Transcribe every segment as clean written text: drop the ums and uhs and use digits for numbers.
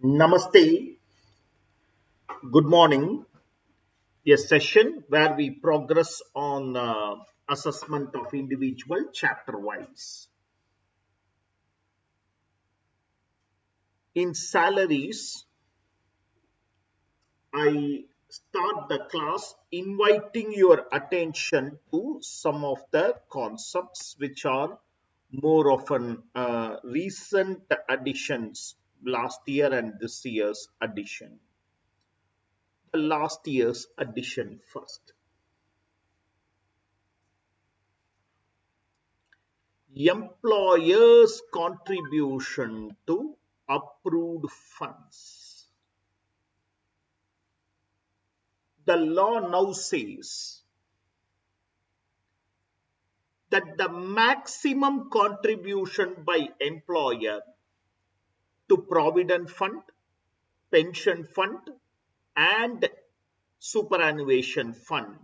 Namaste, good morning. A session where we progress on assessment of individual chapter wise. In salaries, I start the class inviting your attention to some of the concepts which are more often recent additions last year and this year's addition. The last year's addition first. Employer's contribution to approved funds. The law now says that the maximum contribution by employer to provident fund, pension fund and superannuation fund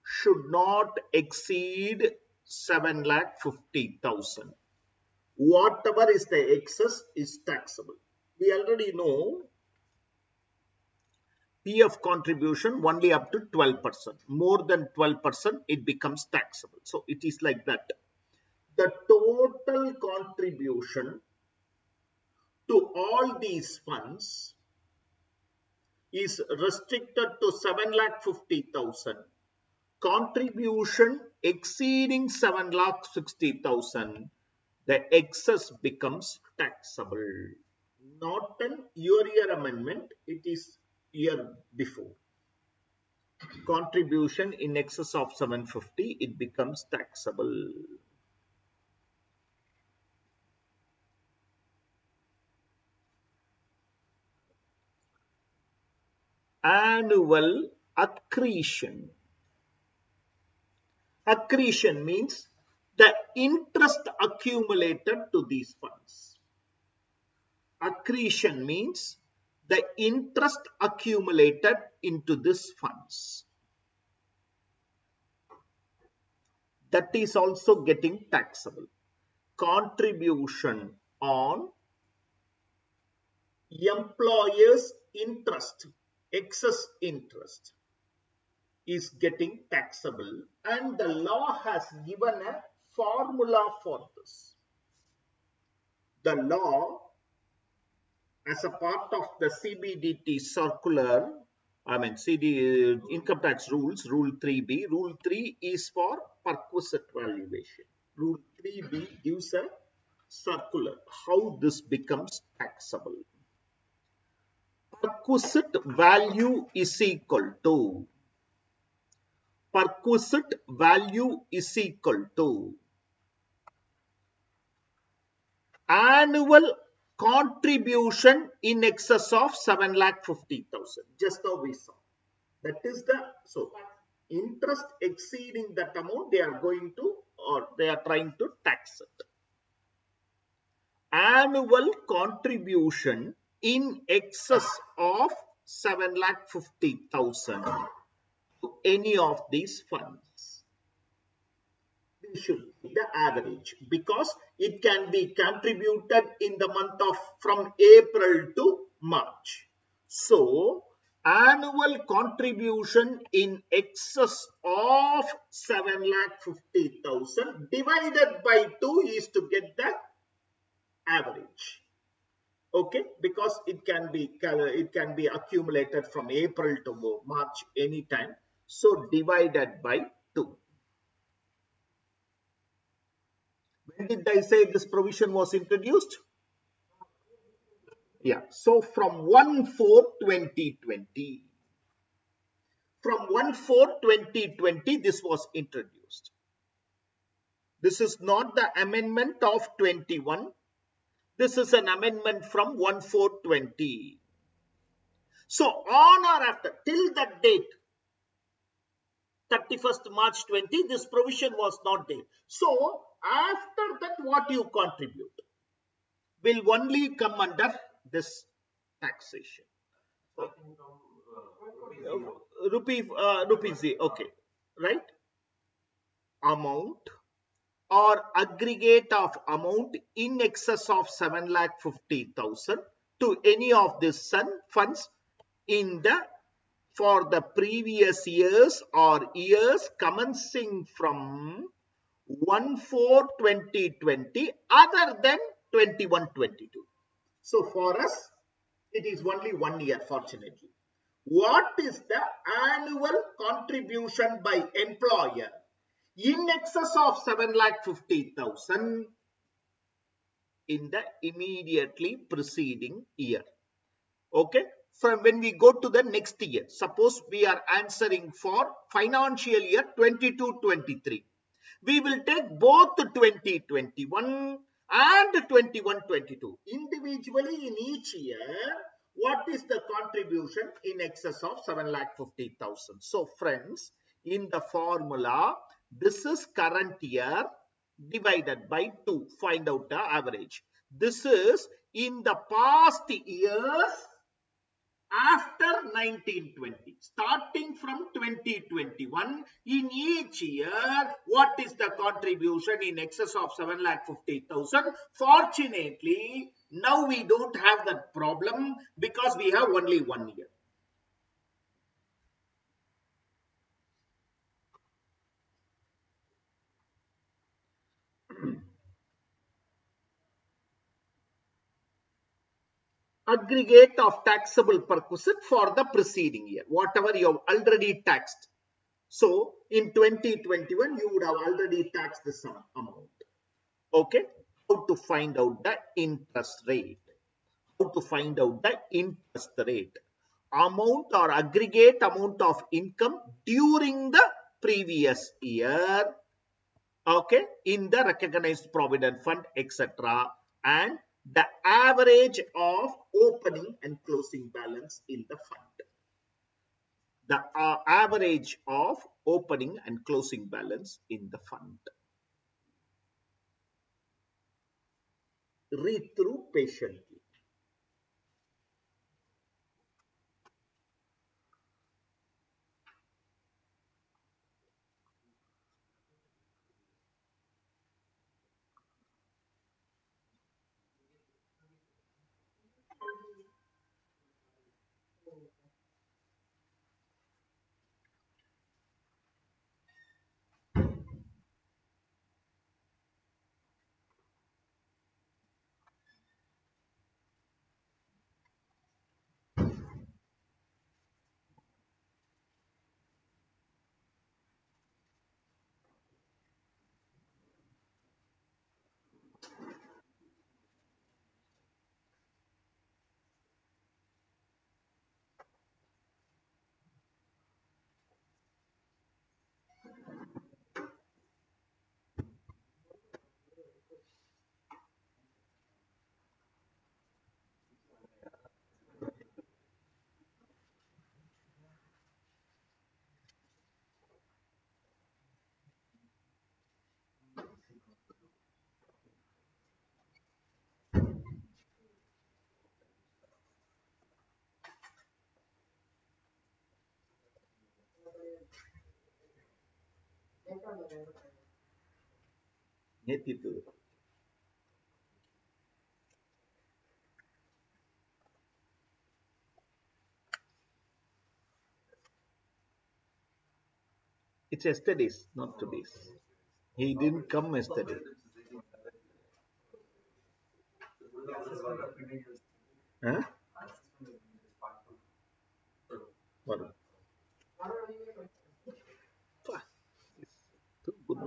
should not exceed 7,50,000. Whatever is the excess is taxable. We already know PF contribution only up to 12%. More than 12%, it becomes taxable. So it is like that. The total contribution to all these funds is restricted to 7,50,000. Contribution exceeding 7,60,000, the excess becomes taxable. Not an year amendment, it is year before. Contribution in excess of 750, it becomes taxable. Annual accretion. Accretion means the interest accumulated to these funds. Accretion means the interest accumulated into these funds. That is also getting taxable. Contribution on employer's interest, excess interest, is getting taxable, and the law has given a formula for this. The law, as a part of the CBDT circular, CD income tax rules, Rule 3B. Rule 3 is for perquisite valuation. Rule 3B gives a circular how this becomes taxable. Perquisite value is equal to annual contribution in excess of 7,50,000. Just now we saw. That is so interest exceeding that amount, they are going to, or they are trying to tax it. Annual contribution in excess of 7,50,000 to any of these funds. This should be the average, because it can be contributed in the month of from April to March. So annual contribution in excess of 7,50,000 divided by 2 is to get the average. Okay, because it can be accumulated from April to March anytime. So divided by 2. When did I say this provision was introduced? Yeah, so from 1/4/2020. From 1/4/2020, this was introduced. This is not the amendment of 21. This is an amendment from 1/4/20. So on or after, till that date, 31st March 20, this provision was not there. So after that, what you contribute will only come under this taxation. Rupees, okay, right? Amount or aggregate of amount in excess of 7,50,000 to any of these funds in the for the previous years or years commencing from 1/4/2020 other than 21/22. So for us, it is only 1 year, fortunately. What is the annual contribution by employer in excess of 7,50,000 in the immediately preceding year? Okay. From when we go to the next year, suppose we are answering for financial year 22/23. We will take both 2021 and 21/22 individually in each year. What is the contribution in excess of 7,50,000? So friends, in the formula, this is current year divided by 2. Find out the average. This is in the past years after 1920, starting from 2021, in each year, what is the contribution in excess of 7,50,000? Fortunately, now we don't have that problem because we have only 1 year. Aggregate of taxable perquisite for the preceding year, whatever you have already taxed. So in 2021, you would have already taxed the sum amount. Okay, how to find out the interest rate? How to find out the interest rate? Amount or aggregate amount of income during the previous year, okay, in the recognized provident fund, etc., and the average of opening and closing balance in the fund. The average of opening and closing balance in the fund. Read through patiently. It's yesterday's, not today's. He didn't come yesterday. Huh? What? Too good.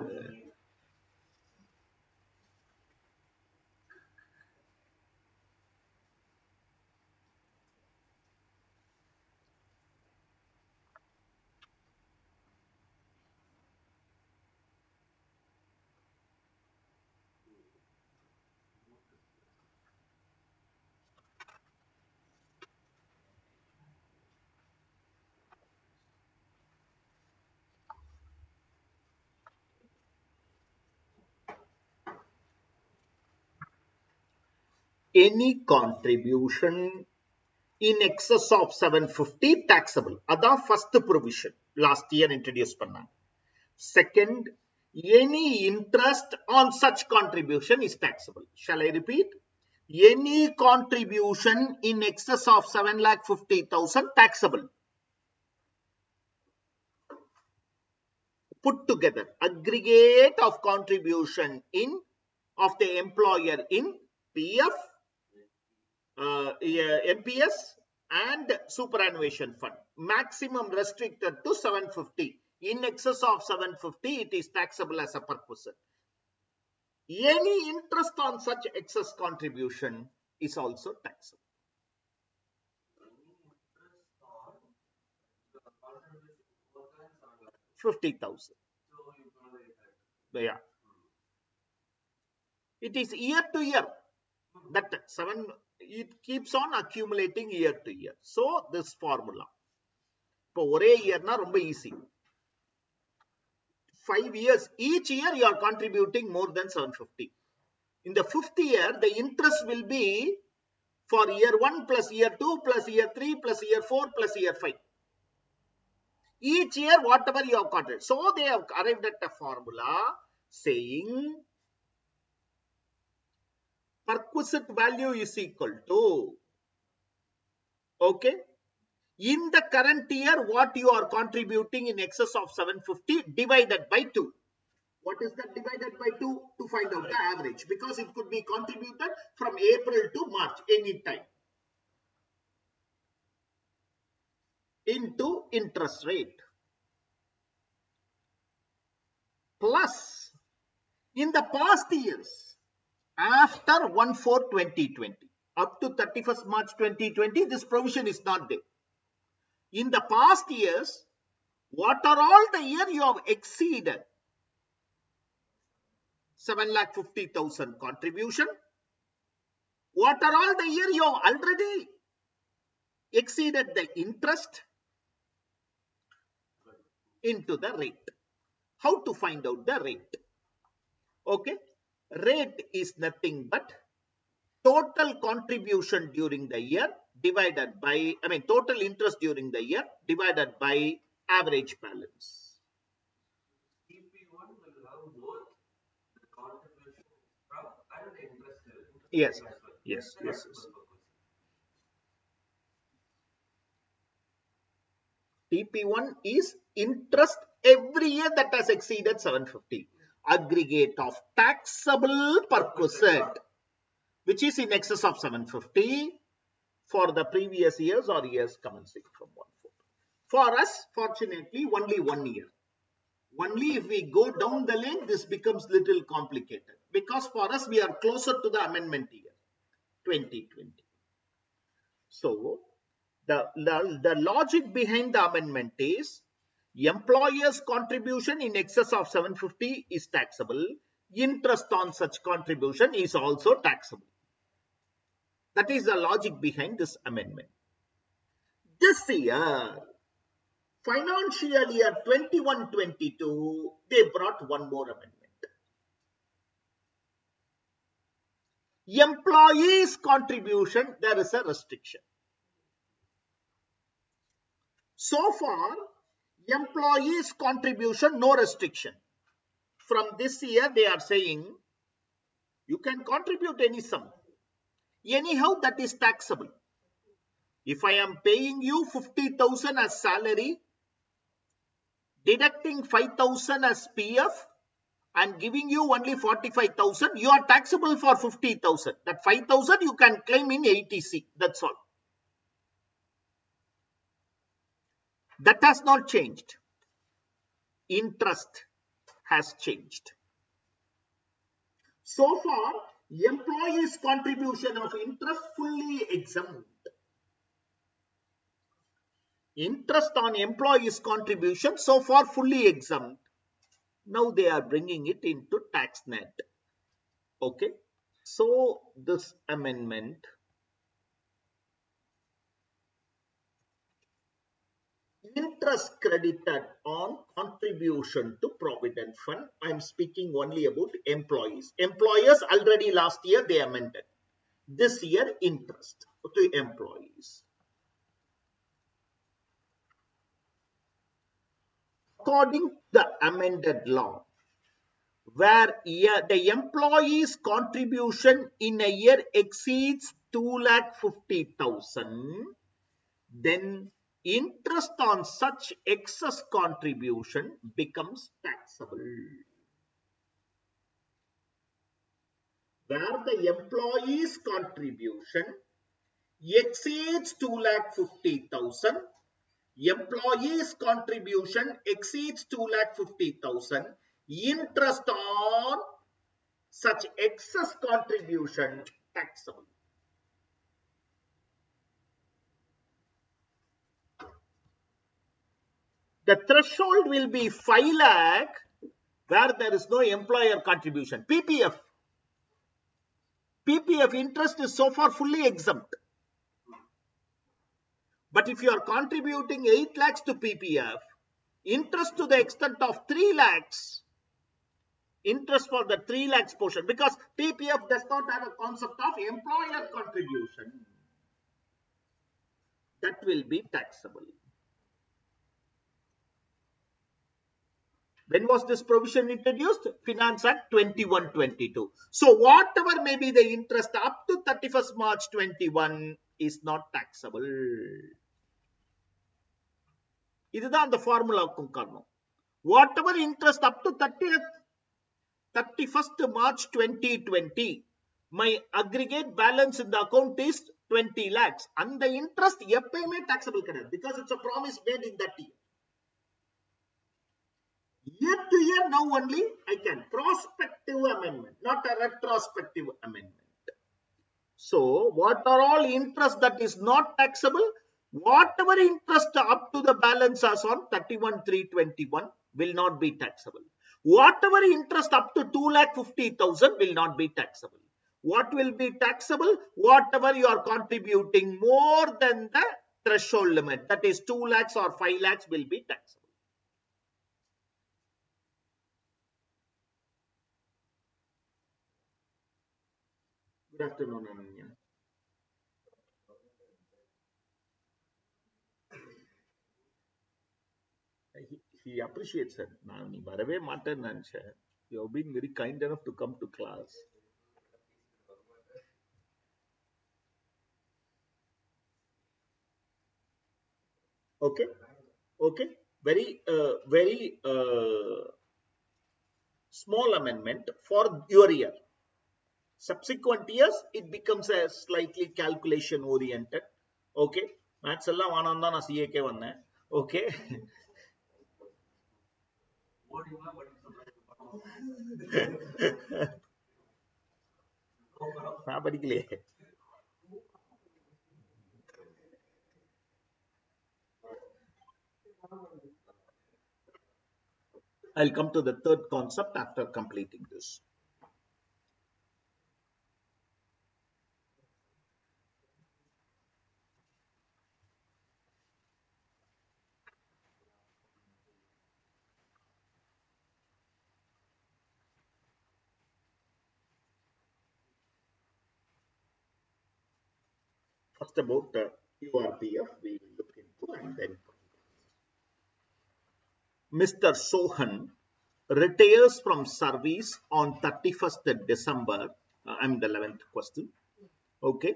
Any contribution in excess of 750 taxable. அதான் first provision. Last year introduce பண்ணாங்க. Second, any interest on such contribution is taxable. Shall I repeat? Any contribution in excess of 7,50,000 taxable. Put together aggregate of contribution in of the employer in PF, NPS and superannuation fund. Maximum restricted to 750. In excess of 750, it is taxable as a perquisite. Any interest on such excess contribution is also taxable. 50,000. Yeah. It is year to year. That 7, it keeps on accumulating year to year. So this formula. இப்போ ஒரே இயர்னா ரொம்ப easy. 5 years, each year you are contributing more than 750. In the 5th year, the interest will be for year 1 plus year 2 plus year 3 plus year 4 plus year 5. Each year, whatever you have contributed. So they have arrived at a formula saying perquisite value is equal to, okay, in the current year, what you are contributing in excess of 750 divided by 2. What is that divided by 2? To find out the average, because it could be contributed from April to March anytime. Into interest rate. Plus, in the past years, after 1/4/2020, up to 31st March 2020, this provision is not there. In the past years, what are all the year you have exceeded 7,50,000 contribution? What are all the year you have already exceeded the interest into the rate? How to find out the rate? Okay, rate is nothing but total contribution during the year divided by, total interest during the year divided by average balance. Yes, yes, yes, yes. TP1 is interest every year that has exceeded 750. Aggregate of taxable perquisite, which is in excess of 750 for the previous years or years commencing from 1/4. For us, fortunately, only 1 year. Only if we go down the lane, this becomes little complicated, because for us, we are closer to the amendment year, 2020. So, the logic behind the amendment is employer's contribution in excess of 750 is taxable. Interest on such contribution is also taxable. That is the logic behind this amendment. This year, financial year 21-22, they brought one more amendment. Employees' contribution, there is a restriction. So far, employees' contribution, no restriction. From this year, they are saying you can contribute any sum. Anyhow, that is taxable. If I am paying you 50,000 as salary, deducting 5,000 as PF, and giving you only 45,000, you are taxable for 50,000. That 5,000 you can claim in ATC. That's all. That has not changed. Interest has changed. So far, employees' contribution of interest fully exempt. Interest on employees' contribution so far fully exempt. Now they are bringing it into tax net. Okay. So this amendment interest credited on contribution to provident fund. I am speaking only about employees. Employers already last year they amended. This year interest to employees. According to the amended law, where the employee's contribution in a year exceeds 2,50,000, then interest on such excess contribution becomes taxable. Where the employee's contribution exceeds 2,50,000, employee's contribution exceeds 2,50,000, interest on such excess contribution taxable. The threshold will be 5 lakh where there is no employer contribution. PPF interest is so far fully exempt. But if you are contributing 8 lakhs to PPF, interest to the extent of 3 lakhs, interest for the 3 lakhs portion, because PPF does not have a concept of employer contribution, that will be taxable. When was this provision introduced? Finance Act 21-22. So whatever may be the interest up to 31st March 21 is not taxable. இதுதான் அந்த ஃபார்முலாவுக்கும் காரணம். Whatever interest up to 31st March 2020, my aggregate balance in the account is 20 lakhs. And the interest எப்பயுமே taxable கிடையாது, because it's a promise made in that year. Year to year now only I can. Prospective amendment, not a retrospective amendment. So what are all interest that is not taxable? Whatever interest up to the balance as on 31/3/21 will not be taxable. Whatever interest up to 2,50,000 will not be taxable. What will be taxable? Whatever you are contributing more than the threshold limit, that is 2 lakhs or 5 lakhs, will be taxable. Good afternoon, Ananya. He appreciates it. நான் நீ வரவே மாட்டேன்னு நினைச்சேன். You have been very kind enough to come to class. Okay, okay. Very small amendment for your year. Subsequent years, it becomes a slightly calculation oriented. Okay, maths எல்லாம் வானம் தான் நான் CA வந்தேன். Okay. நான் படிக்கலையே. I'll come to the third concept after completing this. First about URPF, we will look into, and then Mr. Sohan retires from service on 31st December. I'm the 11th question. Okay.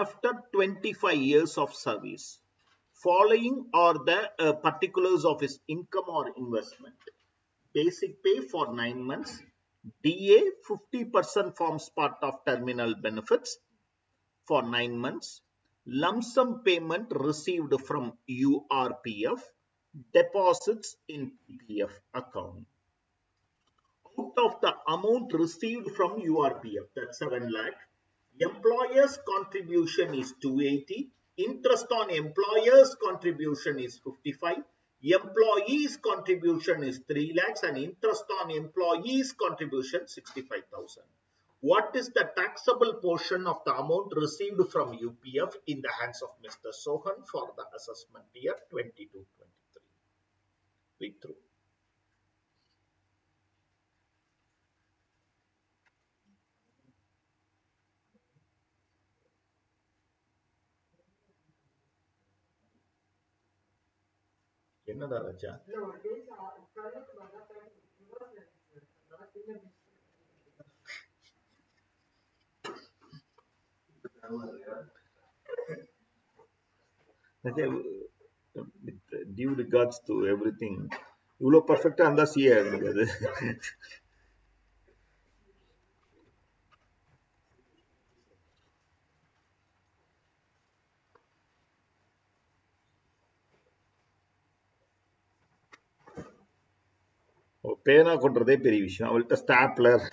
After 25 years of service, following are the particulars of his income or investment. Basic pay for 9 months. DA 50% forms part of terminal benefits for 9 months. Lump sum payment received from URPF. Deposits in PPF account. Out of the amount received from URPF, that's 7 lakh, employer's contribution is 280, interest on employer's contribution is 55, employee's contribution is 3 lakhs, and interest on employee's contribution 65,000. What is the taxable portion of the amount received from UPF in the hands of Mr. Sohan for the assessment year 22-23? Read through. என்னடா ராஜா? Okay, with due regards to everything, இவ்வளோ பர்ஃபெக்டா இருந்தா CA ஆக முடியாது. பேனா கொண்டுறதே பெரிய விஷயம். அவள்கிட்ட stapler.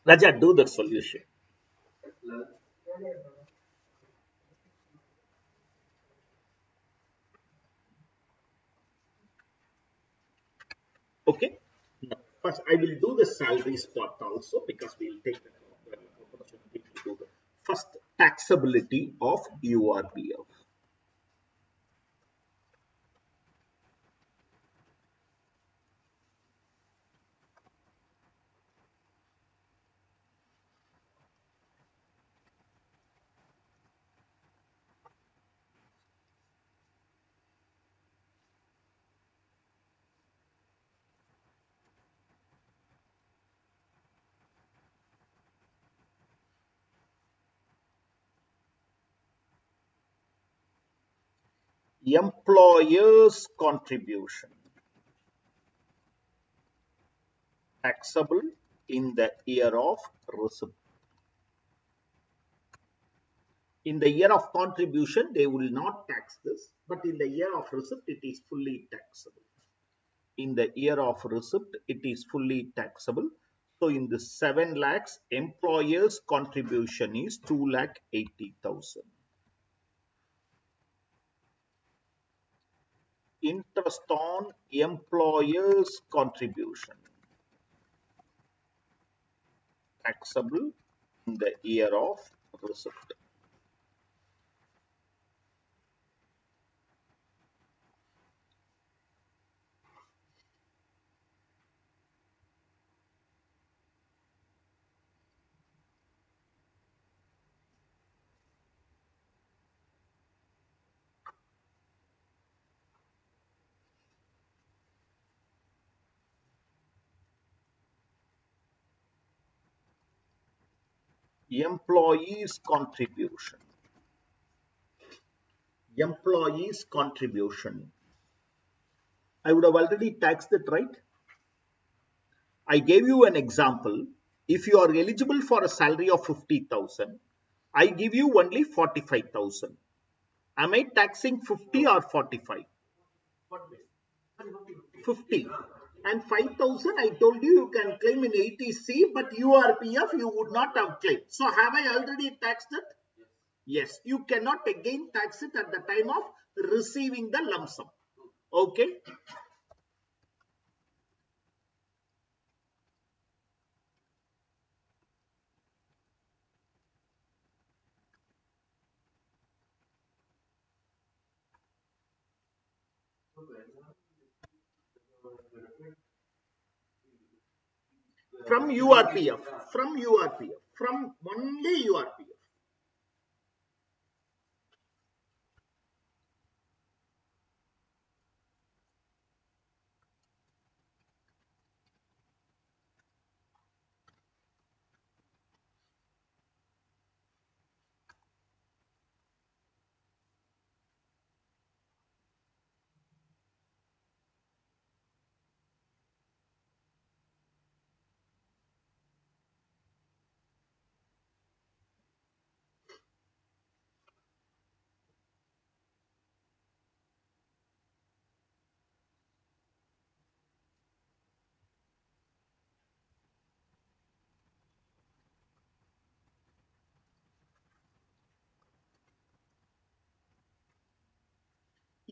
Raja, do the solution. Okay. Now, first, I will do the salaries part also because we will take the opportunity to do the first taxability of URBF. Employer's contribution taxable in the year of receipt. In the year of contribution, they will not tax this, but in the year of receipt, it is fully taxable. In the year of receipt, it is fully taxable. So in the 7 lakhs, employer's contribution is 2 lakh 80,000. Interest on employer's contribution taxable in the year of receipt. Employees contribution. Employees contribution. I would have already taxed it, right? I gave you an example. If you are eligible for a salary of 50,000, I give you only 45,000. Am I taxing 50 or 45? 50. And 5,000, I told you you can claim in 80C, but URPF you would not have claimed. So have I already taxed it? Yes. You cannot again tax it at the time of receiving the lump sum. Okay. From URPF. From URPF. From only URPF.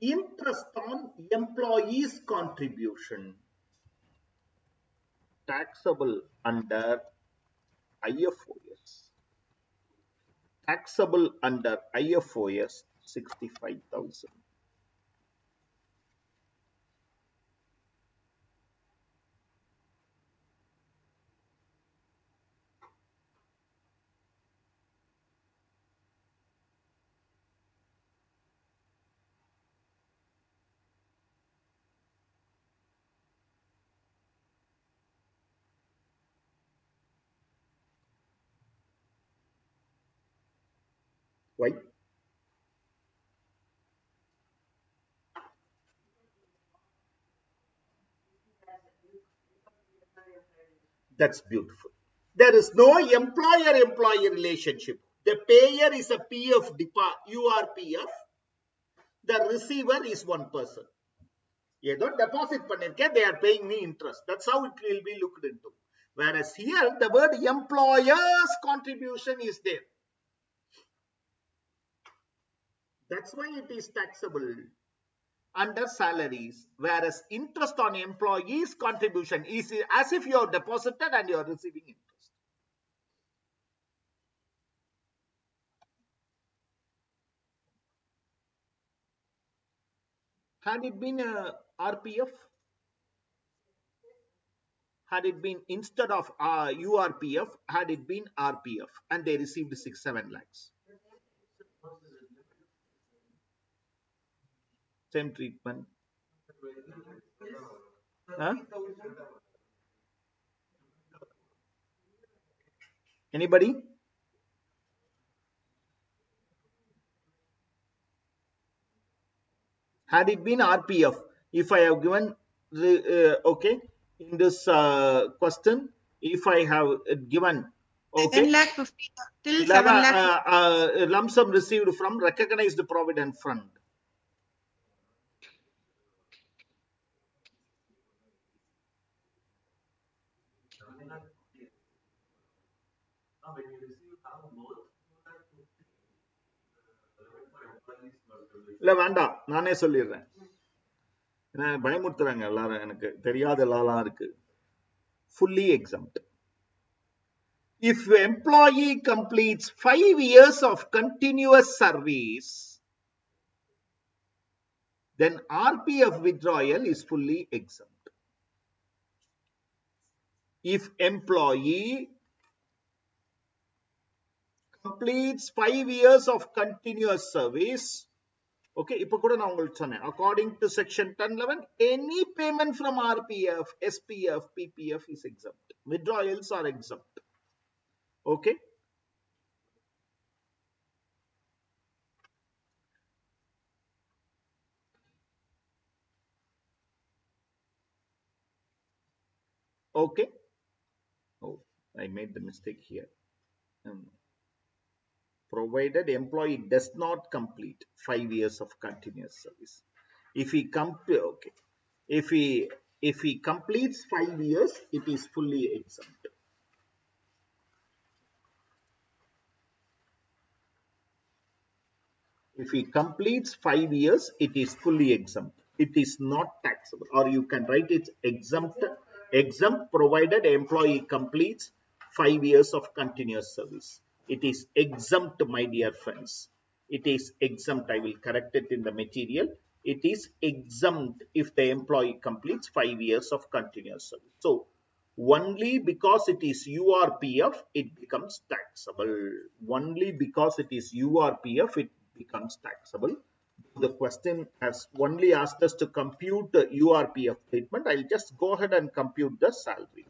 Interest on employees' contribution taxable under IFOS. Taxable under IFOS 65,000. Why? That's beautiful. There is no employer-employee relationship. The payer is a PF URPF. The receiver is one person. ஏதோ deposit பண்ணிருக்கேன், they are paying me interest. That's how it will be looked into. Whereas here, the word employer's contribution is there. That's why it is taxable under salaries. Whereas interest on employees' contribution is as if you have deposited and you are receiving interest. Had it been a RPF, had it been instead of URPF, had it been RPF, and they received 6-7 lakhs. Same treatment. Huh? Anybody? Had it been RPF, if I have given okay in this question, if I have given okay 10 lakh 50 till 7 lakh lump sum received from recognized provident fund. இல்ல வேண்டாம், நானே சொல்லிடுறேன். பயமுறுத்துறாங்க எல்லாரும், எனக்கு தெரியாத எல்லாம் இருக்கு. Fully exempt. If employee completes 5 years of continuous service, then RPF withdrawal is fully exempt. If employee completes 5 years of continuous service, okay, இப்போ கூட நான் உங்களுக்கு சொன்னேன், according to section 1011, any payment from RPF, SPF, PPF is exempt. Withdrawals are exempt. Okay. Okay. Oh, I made the mistake here. Provided employee does not complete 5 years of continuous service. If he okay, if he completes 5 years, it is fully exempt. If he completes 5 years, it is fully exempt. It is not taxable, or you can write it exempt. Exempt provided employee completes 5 years of continuous service. It is exempt, my dear friends. It is exempt. I will correct it in the material. It is exempt if the employee completes 5 years of continuous service. So, only because it is URPF, it becomes taxable. Only because it is URPF, it becomes taxable. The question has only asked us to compute the URPF statement. I'll just go ahead and compute the salary.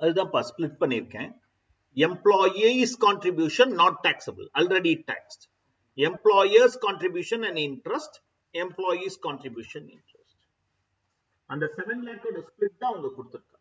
அதுதான்ப்பா split பண்ணியிருக்கேன். Employees contribution not taxable, already taxed. Employers contribution and interest, employees contribution interest. அந்த 7 lakh split தான் அவங்க கொடுத்துருக்காங்க.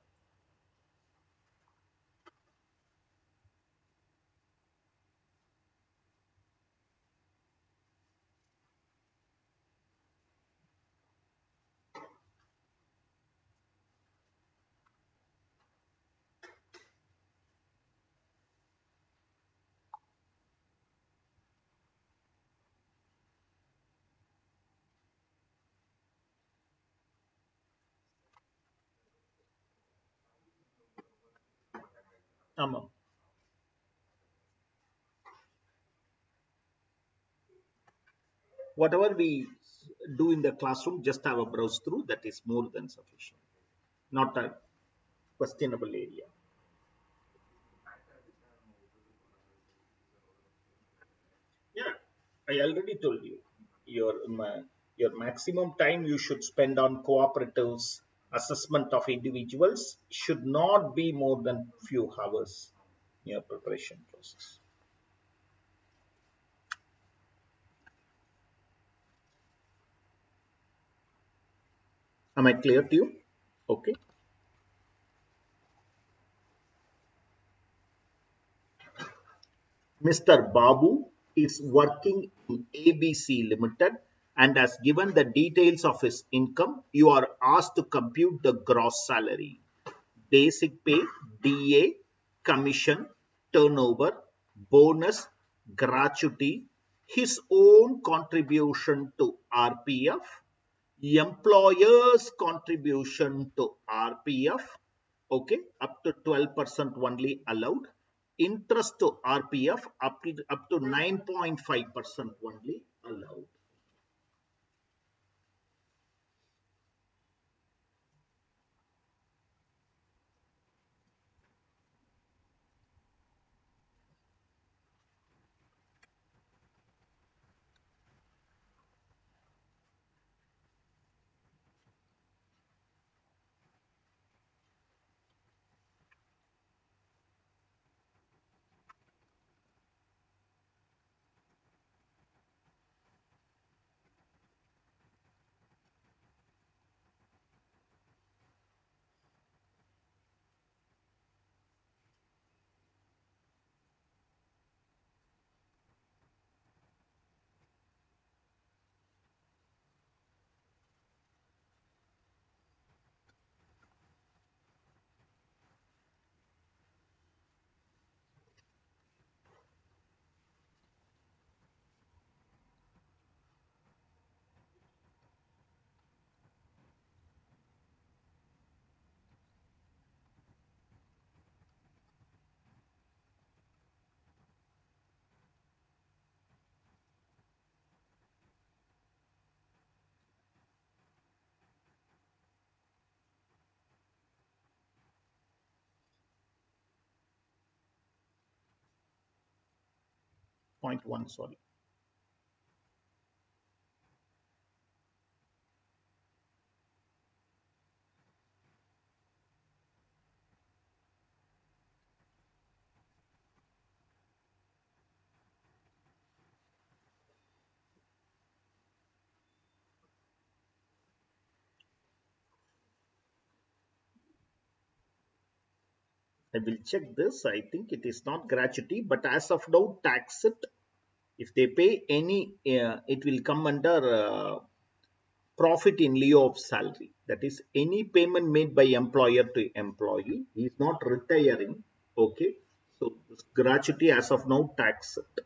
ஆமாம். Whatever we do in the classroom, just have a browse through, that is more than sufficient. Not a questionable area. Yeah, I already told you. Your your maximum time you should spend on cooperatives, assessment of individuals should not be more than few hours in your preparation process. Am I clear to you? Okay. Mr. Babu is working in ABC Limited and has given the details of his income. You are asked to compute the gross salary, basic pay, DA, commission, turnover, bonus, gratuity, his own contribution to RPF, employer's contribution to RPF, okay, up to 12% only allowed. Interest to RPF up to 9.5% only allowed. Point one, sorry. I will check this. I think it is not gratuity, but as of now, tax it. If they pay any, it will come under profit in lieu of salary. That is, any payment made by employer to employee, he is not retiring. Okay, so this gratuity as of now, tax it.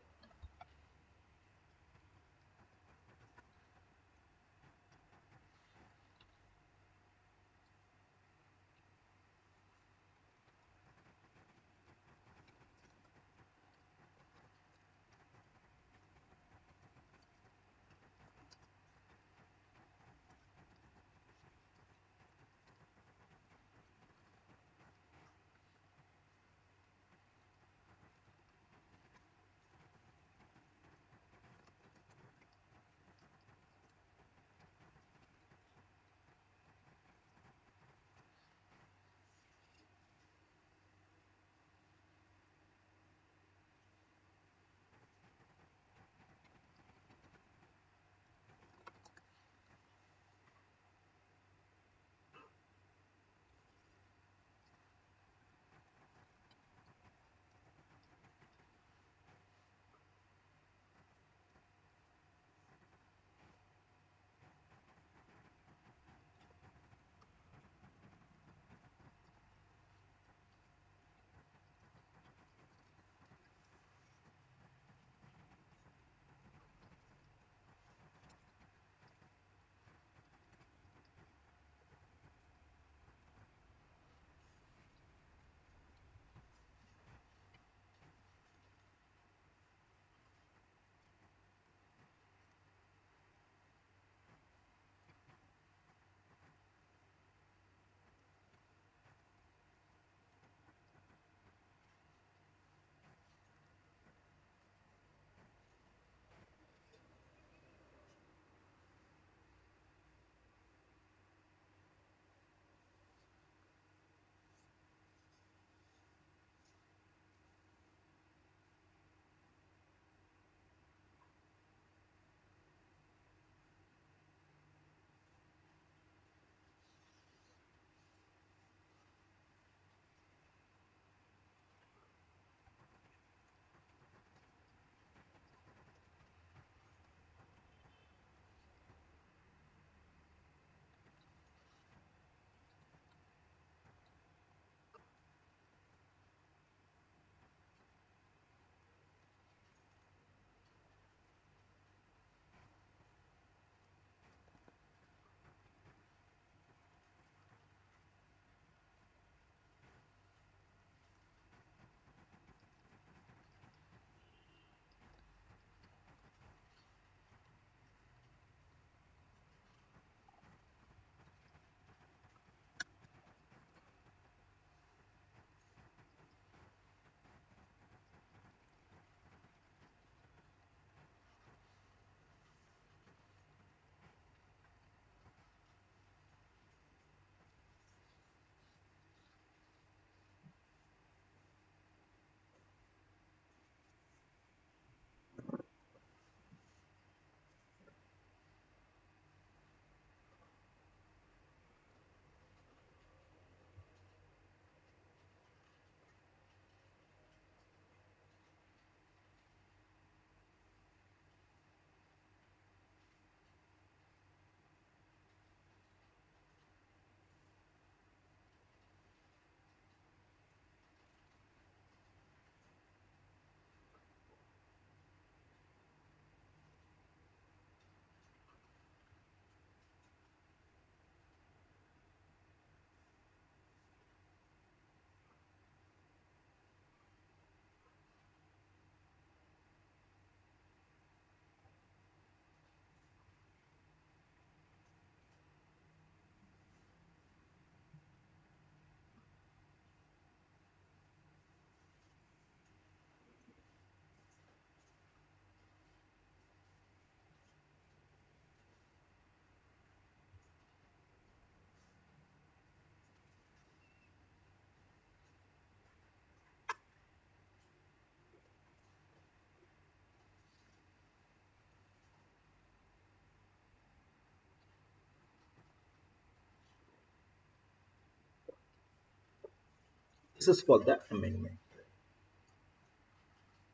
This is for the amendment.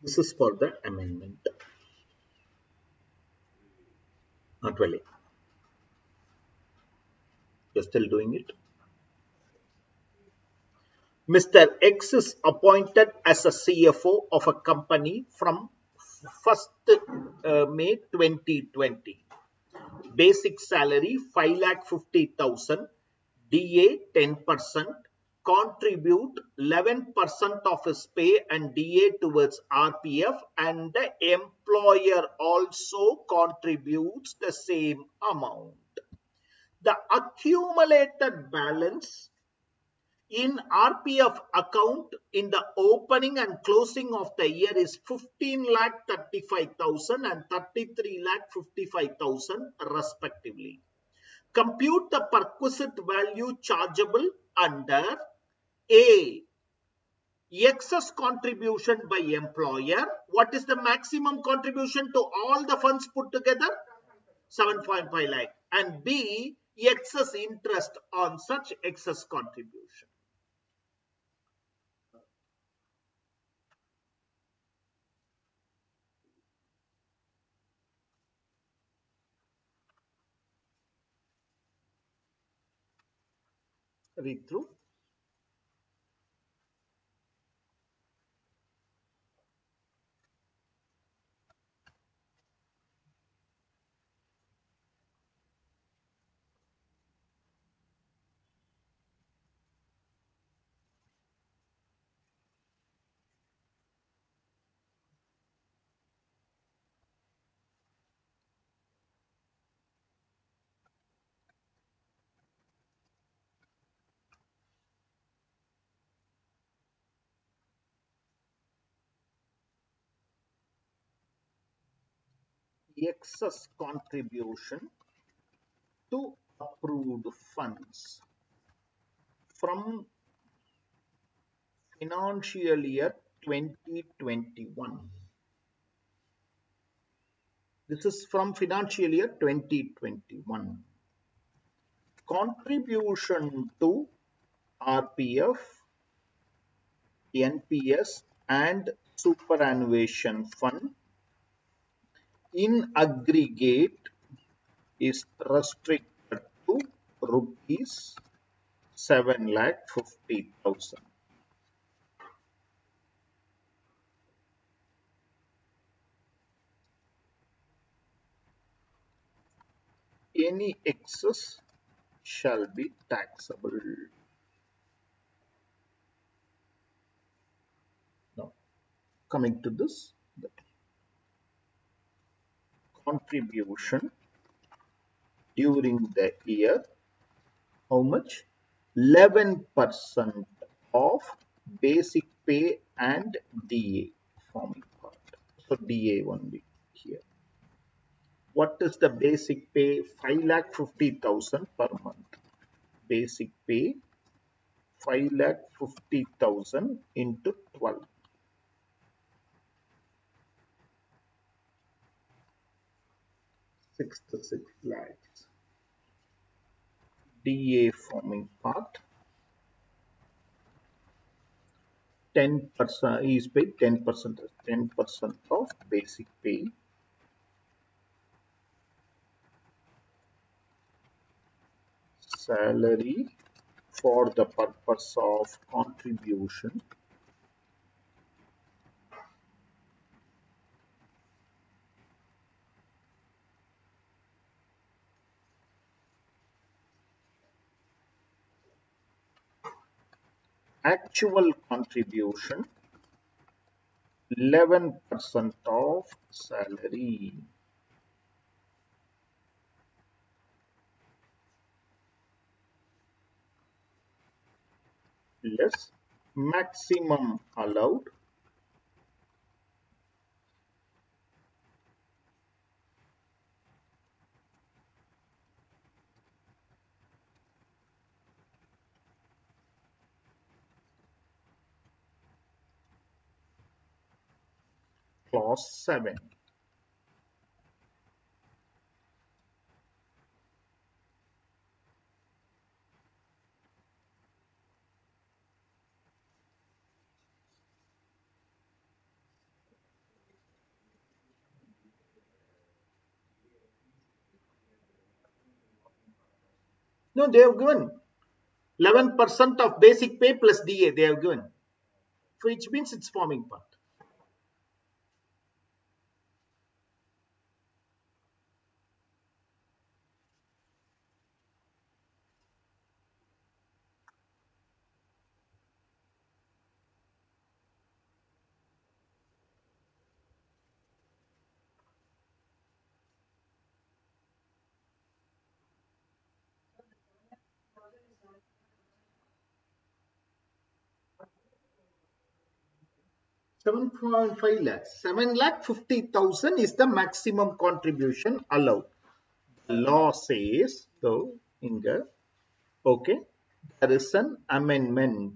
This is for the amendment. Not really. You're still doing it. Mr. X is appointed as a CFO of a company from 1st May 2020. Basic salary 5,50,000, DA 10%, contribute 11% of his pay and DA towards RPF, and the employer also contributes the same amount. The accumulated balance in RPF account in the opening and closing of the year is 15,35,000 and 33,55,000 respectively. Compute the perquisite value chargeable under A. Excess contribution by employer. What is the maximum contribution to all the funds put together? 7.5 lakh. And B. Excess interest on such excess contribution. Read through. Excess contribution to approved funds from financial year 2021. This is from financial year 2021. Contribution to RPF, NPS and superannuation fund in aggregate is restricted to rupees 7,50,000. Any excess shall be taxable. Now, coming to this, the contribution during the year, how much? 11% of basic pay and DA forming part. So DA only here. What is the basic pay? 5,50,000 per month. Basic pay 5,50,000 into 12. 66 lakhs. DA forming part 10% is paid 10% of basic pay. Salary for the purpose of contribution actual contribution 11% of salary less maximum allowed clause 7. No, they have given 11% of basic pay plus DA, they have given, which means it's forming part. Seven point five lakhs. 7,50,000 is the maximum contribution allowed. The law says, though, Inga, okay, there is an amendment.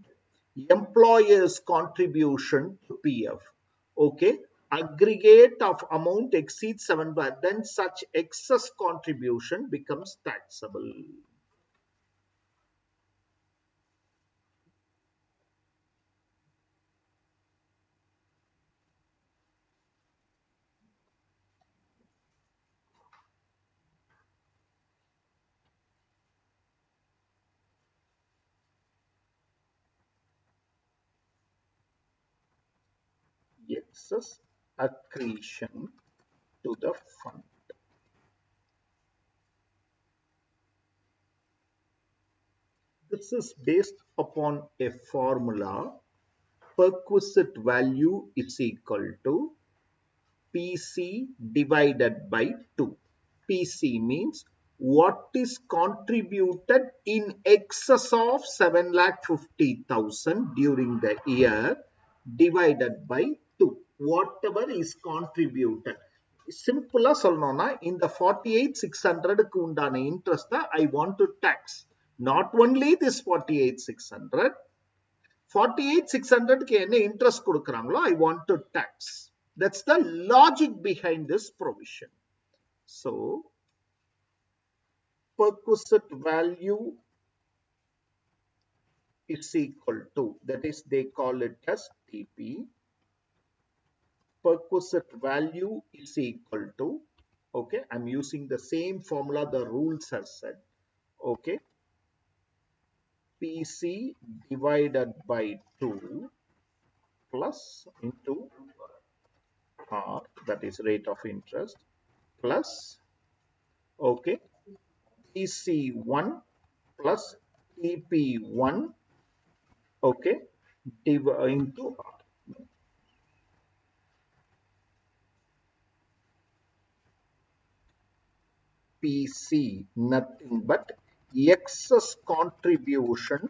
Employer's contribution to PF, okay, aggregate of amount exceeds 7 lakh, then such excess contribution becomes taxable. Excess accretion to the fund. This is based upon a formula. Perquisite value is equal to PC divided by 2. PC means what is contributed in excess of 7,50,000 during the year divided by 2. Whatever is contributed. Simple சொல்லணும்னா இந்த 48,600க்கு உண்டான interest I want to tax. Not only this 48,600, 48,600க்கு என்ன interest கொடுக்குறாங்களோ I want to tax. That's the logic behind this provision. So, perquisite value is equal to, that is, they call it as TP. Perquisite value is equal to, okay, I'm using the same formula the rules have said, okay, PC divided by 2 plus into R, that is rate of interest, plus, okay, TC1 plus TP1, okay, into R. PC, nothing but excess contribution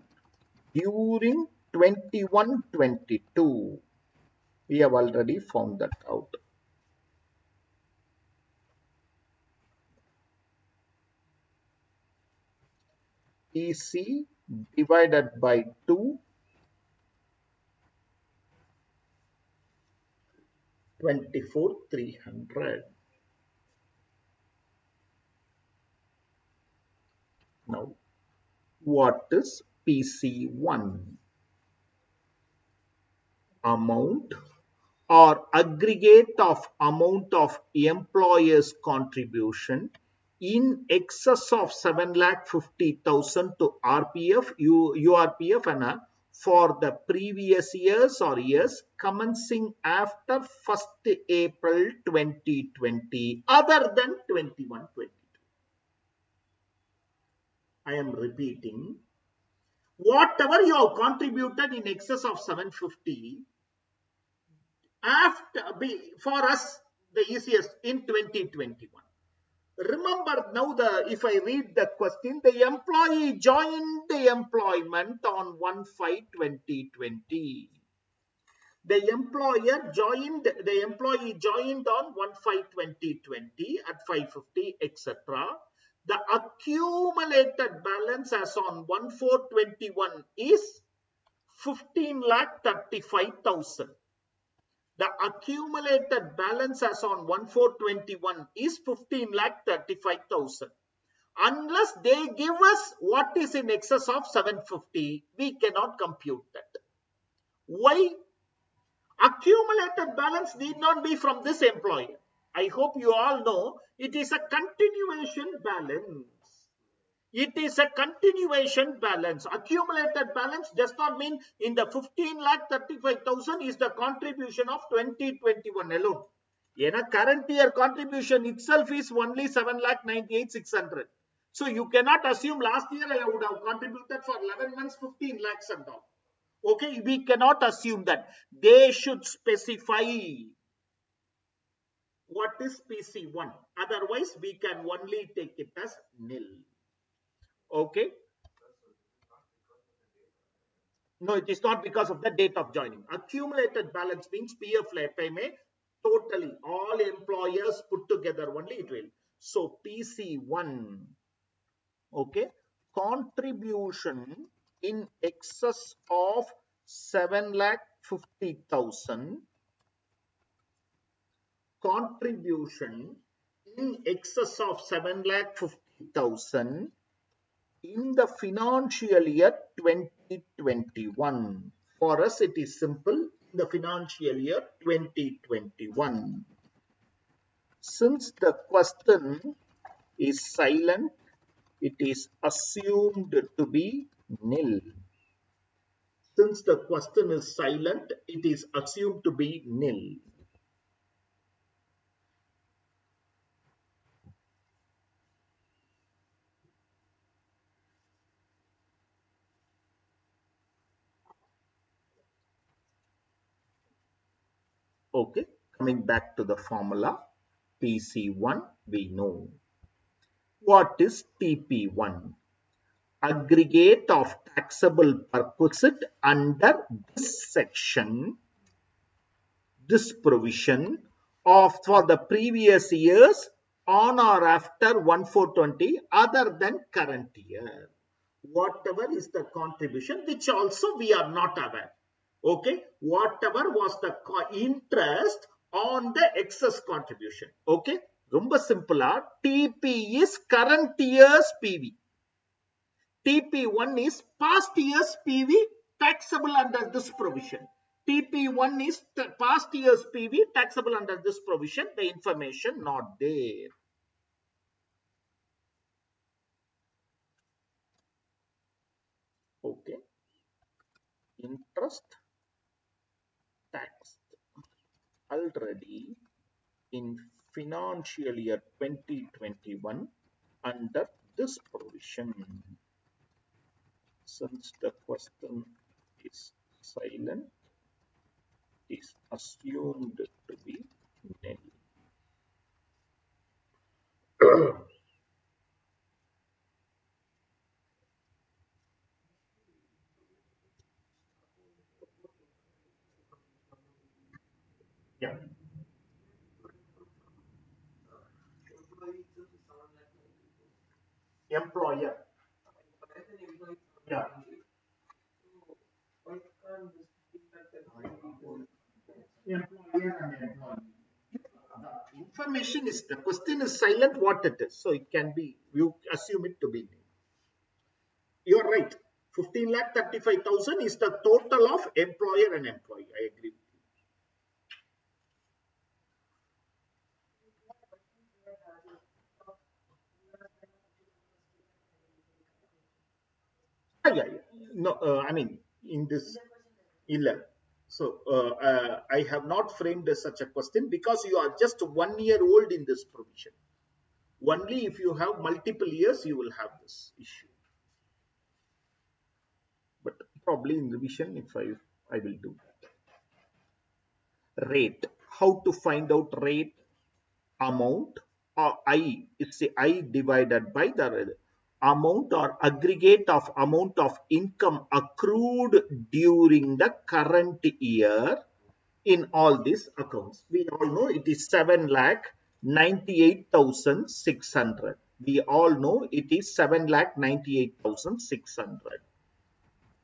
during 21-22. We have already found that out. PC divided by 2, 24,300. Now, what is PC1? Amount or aggregate of amount of employer's contribution in excess of 7,50,000 to RPF, URPF and for the previous years or years commencing after 1st April 2020 other than 21-22. I am repeating, whatever you have contributed in excess of 750 after for us the easiest in 2021. Remember now, if I read the question, the employee joined the employment on 1/5/2020. The employee joined on 1/5/2020 at 550, etc. The accumulated balance as on 1/4/21 is 15,35,000. The accumulated balance as on 1/4/21 is 15,35,000. Unless they give us what is in excess of 750, we cannot compute that. Why? Accumulated balance need not be from this employer. I hope you all know it is a continuation balance. It is a continuation balance. Accumulated balance does not mean in the 15,35,000 is the contribution of 2021 alone. Current year contribution itself is only 7,98,600. So you cannot assume last year I would have contributed for 11 months 15 lakhs and all. Okay, we cannot assume that. They should specify what is PC1. Otherwise, we can only take it as nil. Okay. No, it is not because of the date of joining. Accumulated balance means PF payment totally, all employers put together only it will. So PC1, okay, contribution in excess of 7,50,000, contribution in excess of 7,50,000 in the financial year 2021. For us, it is simple. The financial year 2021. Since the question is silent, it is assumed to be nil. Since the question is silent, it is assumed to be nil. Okay, coming back to the formula, PC1 we know. What is TP1? Aggregate of taxable perquisite under this section, this provision of for the previous years on or after 1/4/20 other than current year. Whatever is the contribution, which also we are not aware. Okay, whatever was the interest on the excess contribution. Okay, ரொம்ப simple. TP is current year's PV. TP1 is past year's PV taxable under this provision. TP1 is past year's PV taxable under this provision. The information not there. Okay. Interest taxed already in financial year 2021 under this provision. Since the question is silent, is assumed to be nil. Yeah. Employer. Yeah. Employer and employee. The information is, the question is silent what it is. So it can be, you assume it to be nil. You're right. 15,35,000 is the total of employer and employee. I agree. Yeah, yeah. No, I mean, in this 11. So I have not framed such a question because you are just 1 year old in this provision. Only if you have multiple years, you will have this issue. But probably in revision, if I will do that. Rate. How to find out rate? Amount or I, it's the I divided by the amount or aggregate of amount of income accrued during the current year in all these accounts. We all know it is 7,98,600. We all know it is 7,98,600.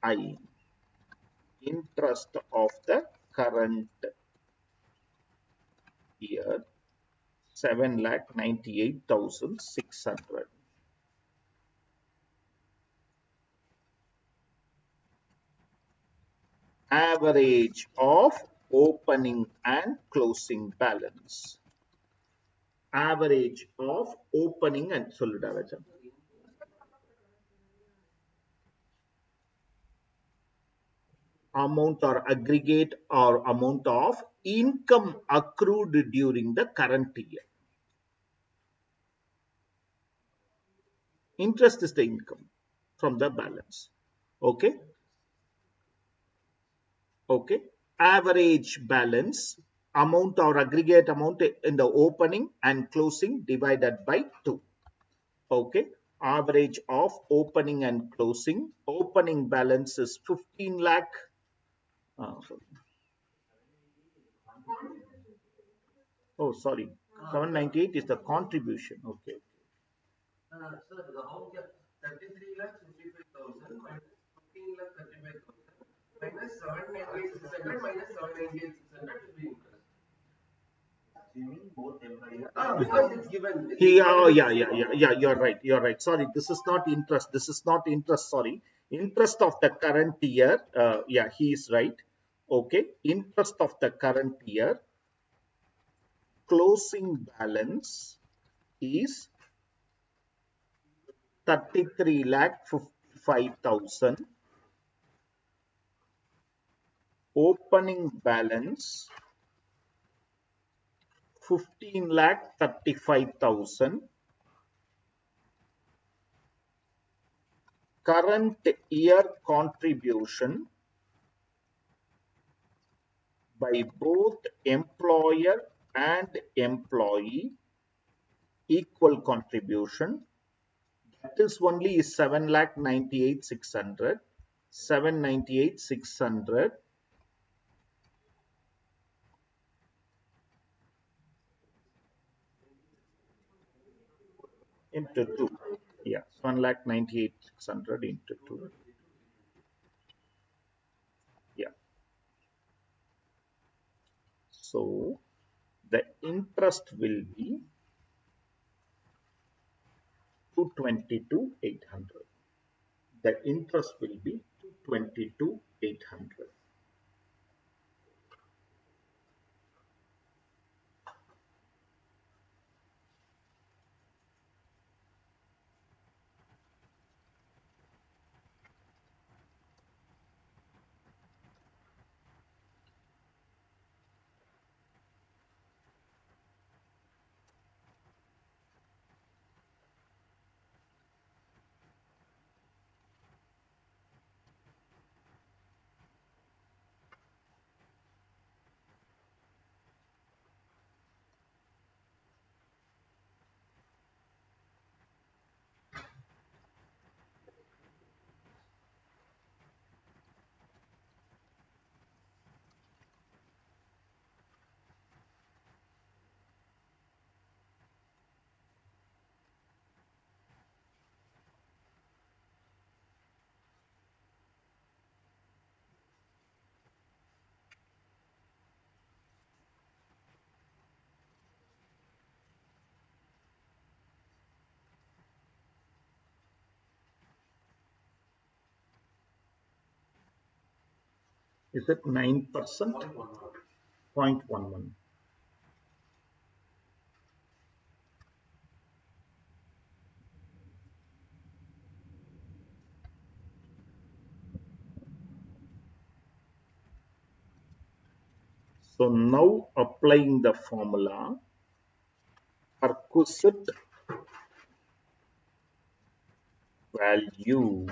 I, interest of the current year, 7,98,600. Average of opening and closing balance. Average of opening and சொல்லுடா ராஜா. amount or aggregate or amount of income accrued during the current year. Interest is the income from the balance. Okay. Okay. Average balance amount or aggregate amount in the opening and closing divided by 2. Okay. Average of opening and closing. Opening balance is 15 lakh. Sorry. Oh, sorry. 798 is the contribution. Okay. Oh, yeah. You're right. You're right. Sorry, this is not interest. This is not interest. Sorry, interest of the current year. Yeah, he is right. Okay, interest of the current year. Closing balance is 33 lakh 55,000. Opening balance 15 lakh 35,000. Current year contribution by both employer and employee, equal contribution. That is only 7,98,600. 798,600 into 2. Yeah, 1,98,600 into 2. Yeah. So the interest will be 222,800. The interest will be 222,800. Is it 9%? 0.11. So now applying the formula, perquisite value,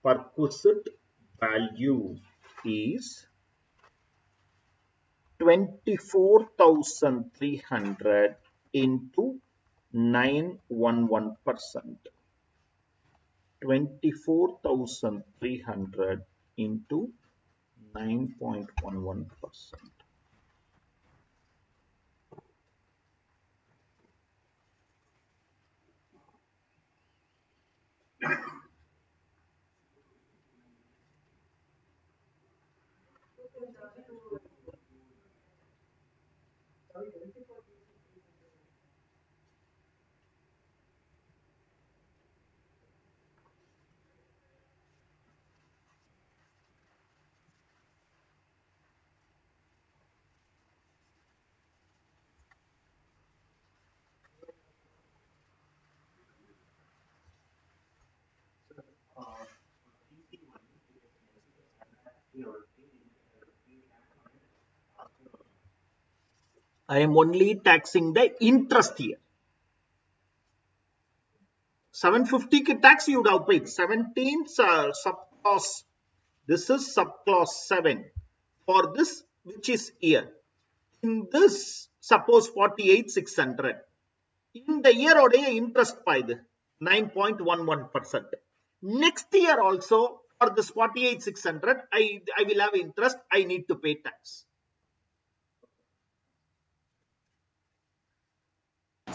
perquisite value is 24,300 into 911%. 24,300 into 9.11%. I am only taxing the interest here. 750 ki tax you would have paid. 17 subclause. This is subclause 7. For this, which is here. In this, suppose 48,600. In the year oடைய interest பாயுது 9.11%. Next year also for this 48,600 I will have interest. I need to pay tax.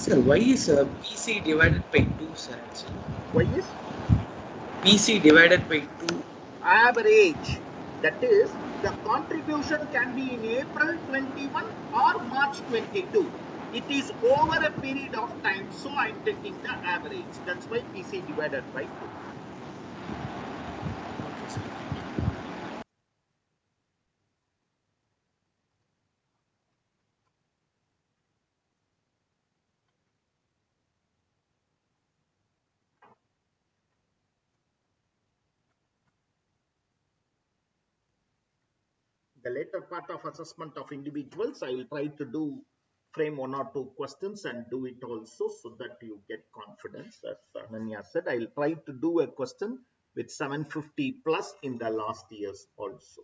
Sir, why is PC divided by 2, sir? Actually? Why is PC divided by 2? Average. That is, the contribution can be in April 21 or March 22. It is over a period of time, so I am taking the average. That's why PC divided by 2. Okay, sir. The later part of assessment of individuals, I will try to do frame 1 or 2 questions and do it also so that you get confidence. As Ananya said, I will try to do a question with 750 plus in the last years also.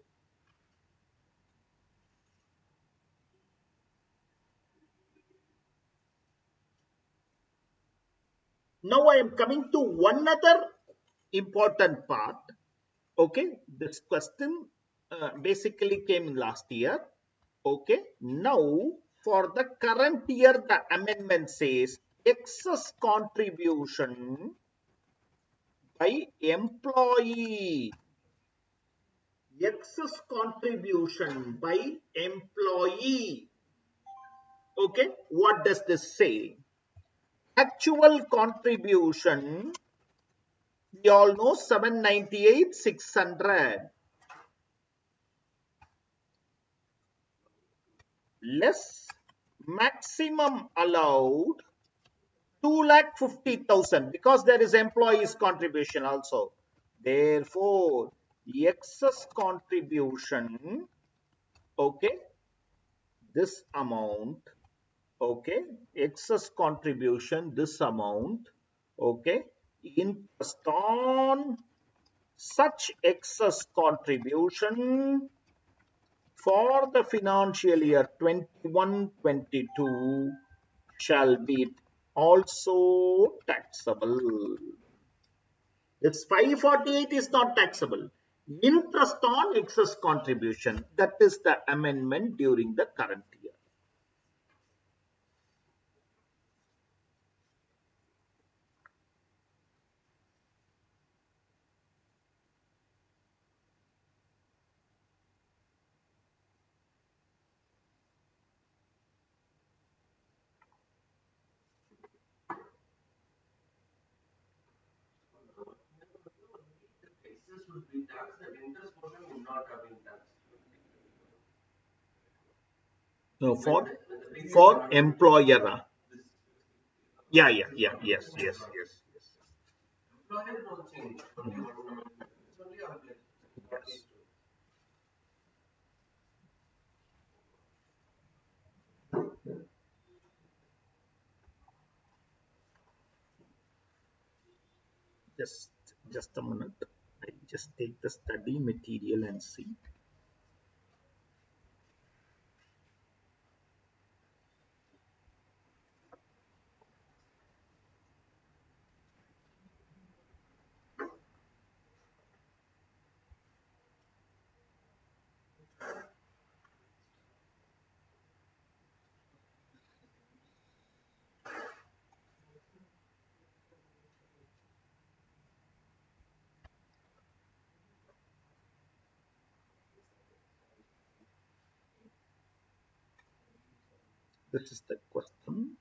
Now I am coming to one other important part. Okay, this question basically came in last year. Okay, now for the current year, the amendment says excess contribution by employee. Excess contribution by employee. Okay, what does this say? Actual contribution, we all know 798,600 less maximum allowed 2,50,000 because there is employees contribution also. Therefore, excess contribution, okay, this amount, okay, excess contribution, this amount, okay, interest on such excess contribution for the financial year 21-22 shall be also taxable. It's 548 is not taxable. Interest on excess contribution, that is the amendment during the current year. Excess would be taxed, the interest portion would not have been taxed. No, When the previous for amendment, employer. this Yeah, yes. employer no change, only one amendment. It's only on like Yes. 42. Just, just a minute. I just take the study material and see. This is the question.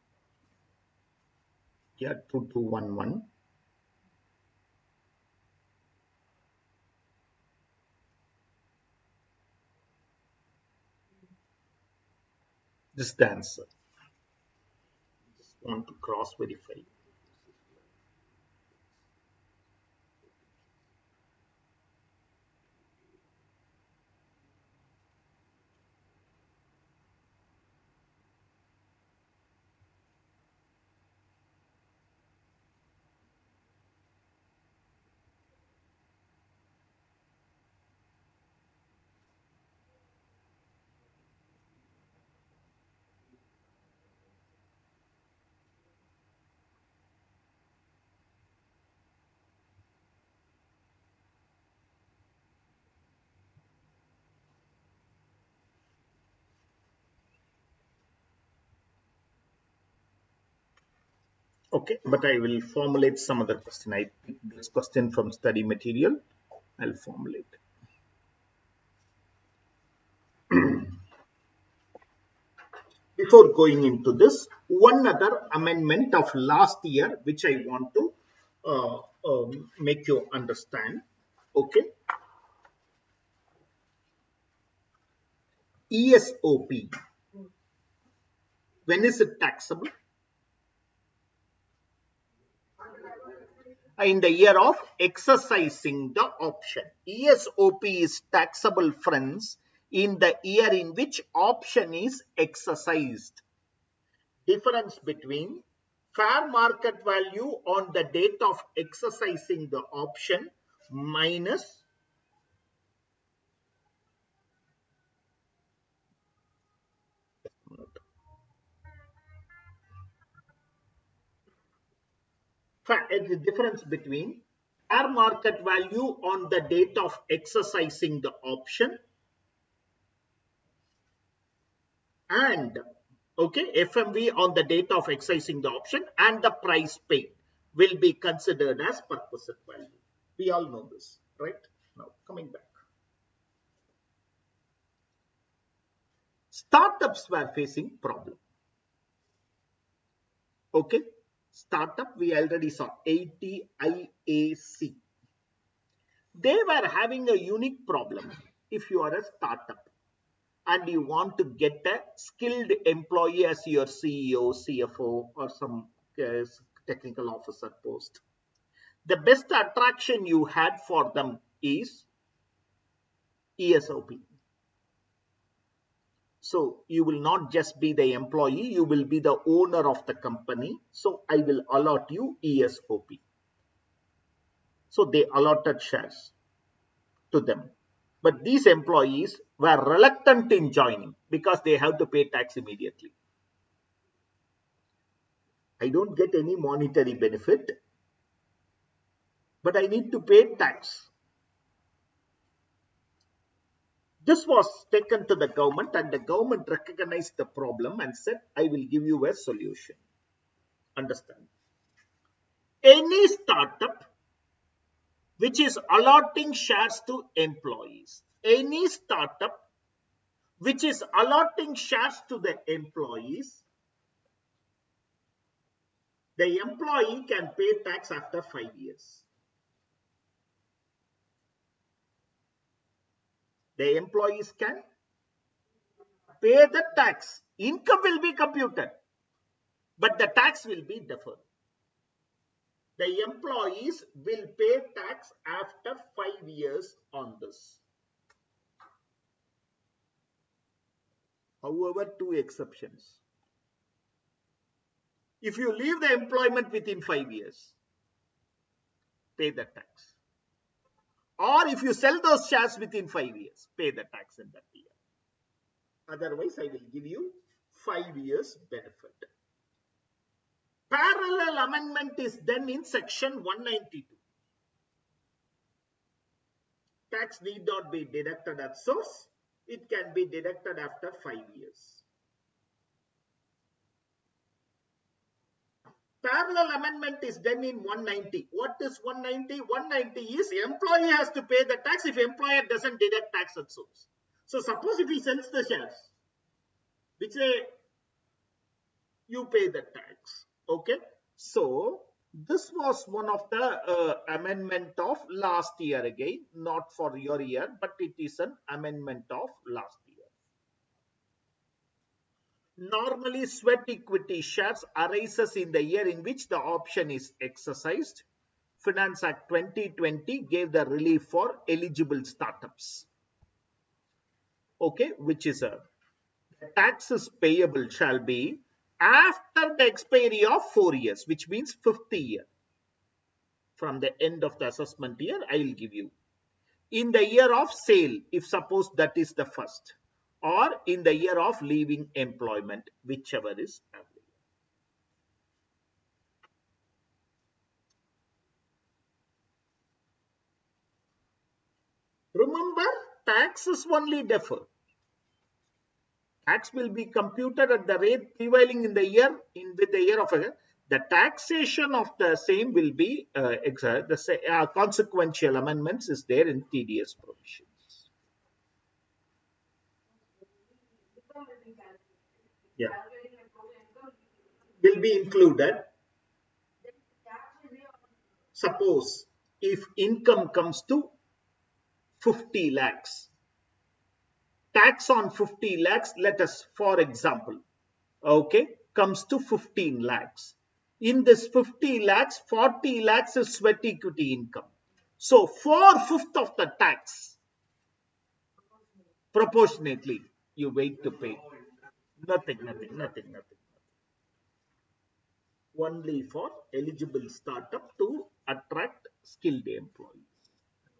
Yeah, 2211. This is the answer. Just want to cross verify. Okay, but I will formulate some other question. I picked this question from study material. I'll formulate. Before going into this, one other amendment of last year, which I want to make you understand. Okay, ESOP. When is it taxable? In the year of exercising the option. ESOP is taxable, friends, in the year in which option is exercised. Difference between fair market value on the date of exercising the option minus the difference between fair market value on the date of exercising the option and FMV on the date of exercising the option and the price paid will be considered as perquisite value. We all know this, right? Now coming back. Startups were facing problem. Okay, startup we already saw ATIAC. They were having a unique problem. If you are a startup and you want to get a skilled employee as your CEO, CFO, or some technical officer post, the best attraction you had for them is ESOP. So you will not just be the employee, you will be the owner of the company. So I will allot you ESOP. So they allotted shares to them. But these employees were reluctant in joining because they have to pay tax immediately. I don't get any monetary benefit, but I need to pay tax. This was taken to the government and the government recognized the problem and said, I will give you a solution. Understand? Any startup which is allotting shares to employees, any startup which is allotting shares to the employees, the employee can pay tax after 5 years. The employees can pay the tax. Income will be computed, but the tax will be deferred. The employees will pay tax after 5 years on this. However, two exceptions. If you leave the employment within 5 years, pay the tax. Or if you sell those shares within 5 years, pay the tax in that year. Otherwise, I will give you 5 years benefit. Parallel amendment is done in section 192. Tax need not be deducted at source. It can be deducted after 5 years. Parallel amendment is done in 190. What is 190? 190 is employee has to pay the tax if employer doesn't deduct tax at source. So suppose if he sells the shares, which you pay the tax. Okay. So this was one of the amendment of last year again, not for your year, but it is an amendment of last year. Normally, sweat equity shares arises in the year in which the option is exercised. Finance Act 2020 gave the relief for eligible startups. Okay, which is the taxes payable shall be after the expiry of 4 years, which means 50 year. From the end of the assessment year, I will give you. In the year of sale, if suppose that is the first, or in the year of leaving employment, whichever is available. Remember, tax is only deferred. Tax will be computed at the rate prevailing in the year, with the year of a year, The taxation of the same will be the consequential amendments is there in TDS provisions. Yeah, will be included. Suppose if income comes to 50 lakhs, tax on 50 lakhs, let us, for example, okay, comes to 15 lakhs. In this 50 lakhs, 40 lakhs is sweat equity income. So 4/5 of the tax, proportionately, you wait to pay. Nothing. Only for eligible startup to attract skilled employees.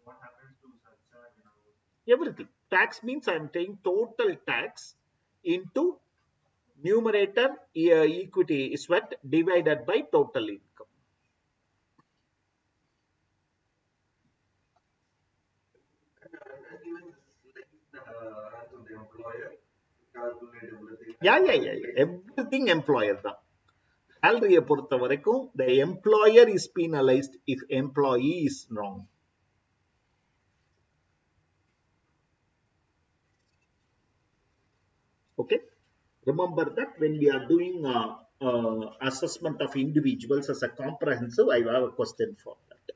What happens to such Everything. Tax means I am paying total tax into numerator equity sweat divided by total income. even as of the employer calculate everything. Yeah. Everything employer தான். Salary பொறுத்த வரைக்கும் the employer is penalized if employee is wrong. Okay. Remember that when we are doing assessment of individuals as a comprehensive, I have a question for that.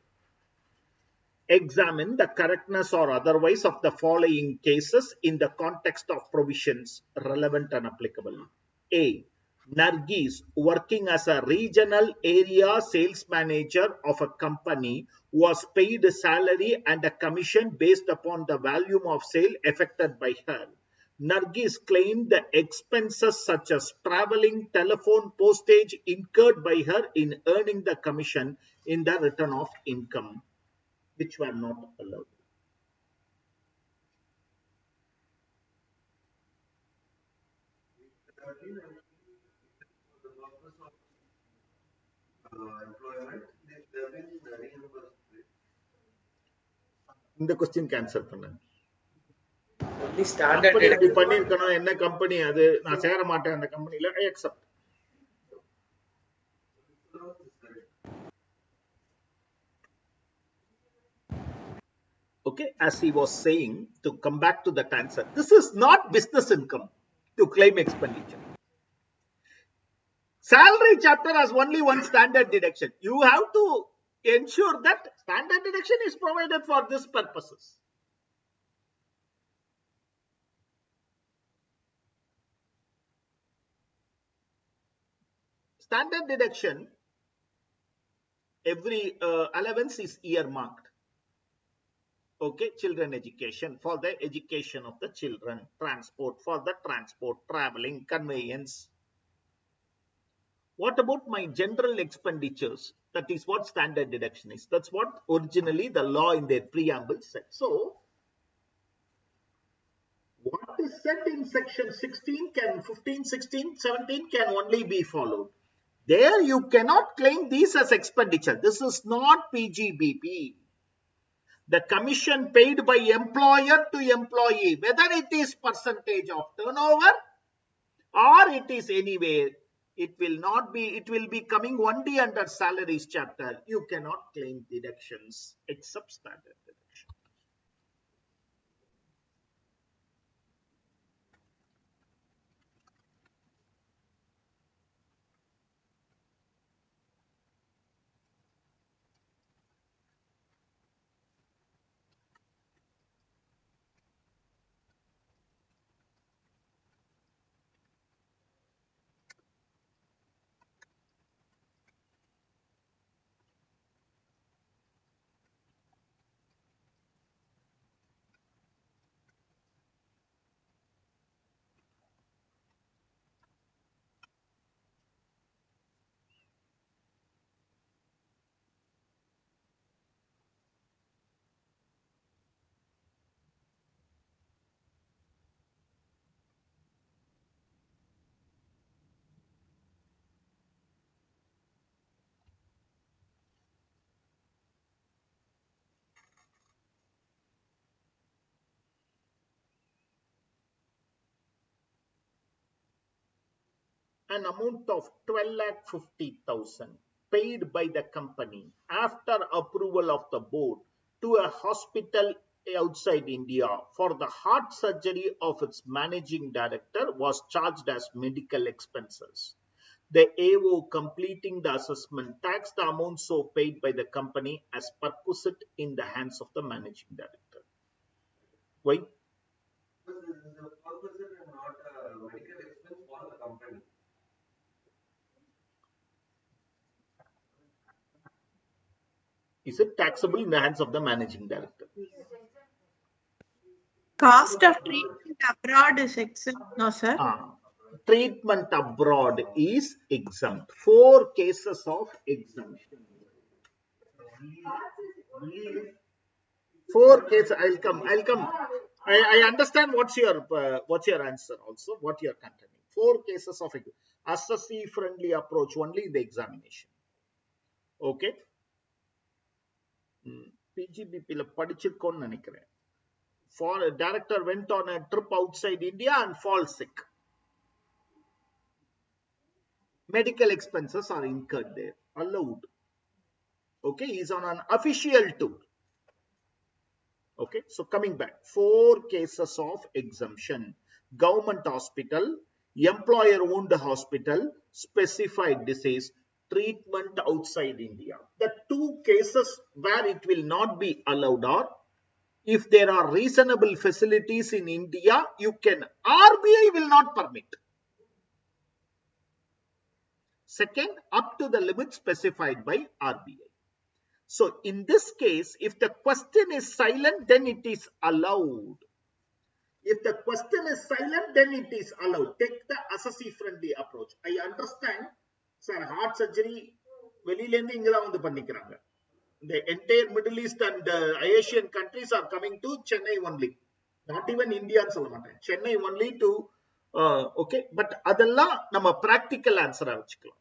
Examine the correctness or otherwise of the following cases in the context of provisions relevant and applicable. A. Nargis, working as a regional area sales manager of a company, was paid a salary and a commission based upon the volume of sale effected by her. Nargis claimed the expenses such as traveling, telephone, postage incurred by her in earning the commission in the return of income, which were not allowed. For the purpose of employment, they have been reimbursed. இந்த question cancel பண்ணேன். Only standard company அப்படி deduction. பண்ணிருக்கணும். என்ன company அது? நான் சேர மாட்டேன் அந்த கம்பெனில. I accept. Okay, as he was saying, to come back to that answer, this is not business income to claim expenditure. Salary chapter has only one standard deduction. You have to ensure that standard deduction is provided for these purposes. Standard deduction, every allowance is earmarked. Okay, children education, for the education of the children, transport for the transport, traveling, conveyance. What about my general expenditures? That is what standard deduction is. That's what originally the law in their preamble said. So what is said in section 16 can 15, 16, 17 can only be followed. There you cannot claim these as expenditure. This is not PGBP. The commission paid by employer to employee, whether it is percentage of turnover or it is anywhere, it will not be, it will be coming only under salaries chapter. You cannot claim deductions except standard deduction. an amount of 12,50,000 paid by the company after approval of the board to a hospital outside India for the heart surgery of its managing director was charged as medical expenses. The AO completing the assessment taxed the amount so paid by the company as perquisite in the hands of the managing director. Why? Because this is a purpose and not a medical expense for the company. Is it taxable in the hands of the managing director? Cost of treatment abroad is exempt, no, sir? Treatment abroad is exempt. 4 cases of exemption. Only 4 cases. I'll come. I understand what's your answer also. What you're contending. 4 cases of assessee friendly approach only in the examination. Okay. PGBP படிச்சிருக்கோன்னு நினைக்கிறேன். For a director went on a trip outside India and fall sick. Medical expenses are incurred there, allowed. Okay, he's on an official tour. Okay, so coming back, 4 cases of exemption: government hospital, employer owned hospital, specified disease, treatment outside India. The 2 cases where it will not be allowed are if there are reasonable facilities in India, you can, RBI will not permit. Second, up to the limit specified by RBI. So in this case, if the question is silent, then it is allowed. If the question is silent, then it is allowed. Take the assessee friendly approach. I understand, sir, heart surgery வெளியிலேருந்து இங்க தான் வந்து பண்ணிக்கிறாங்க. The entire Middle East and Asian countries are coming to Chennai only. Not even India ன்னு சொல்ல மாட்டேன். Chennai only to okay, but அதெல்லாம் நம்ம practical answer வச்சுக்கலாம்.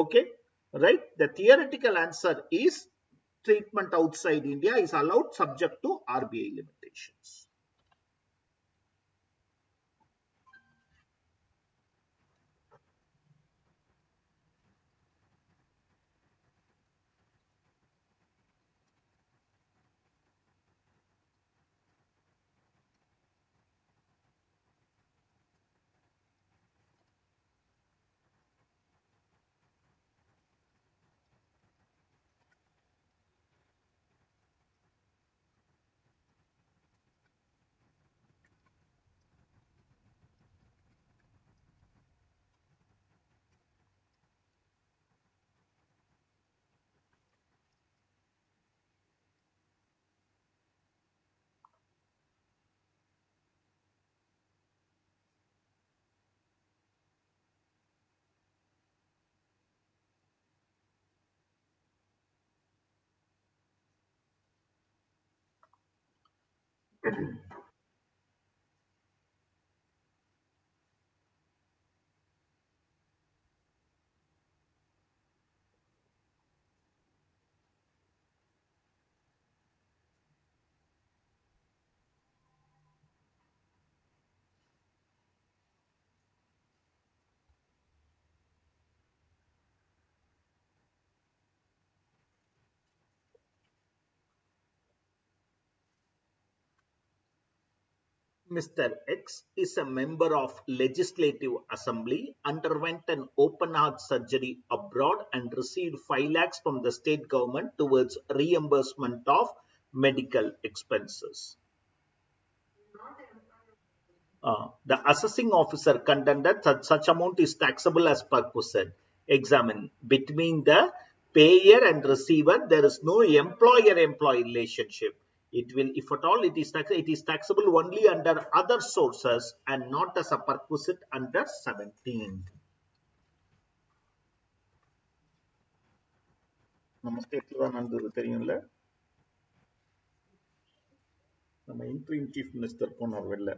Okay, right? The theoretical answer is treatment outside India is allowed subject to RBI limitations. Mr. X is a member of Legislative Assembly, underwent an open heart surgery abroad and received 5 lakhs from the state government towards reimbursement of medical expenses. The assessing officer contended that such amount is taxable as perquisite. Examine between the payer and receiver, there is no employer-employee relationship. It will, if at all, it is taxable only under other sources and not as a perquisite under 17. நம்ம ஸ்டேட்ல தான் நடந்தது தெரியும்ல, நம்ம interim chief minister போனார் வெளில.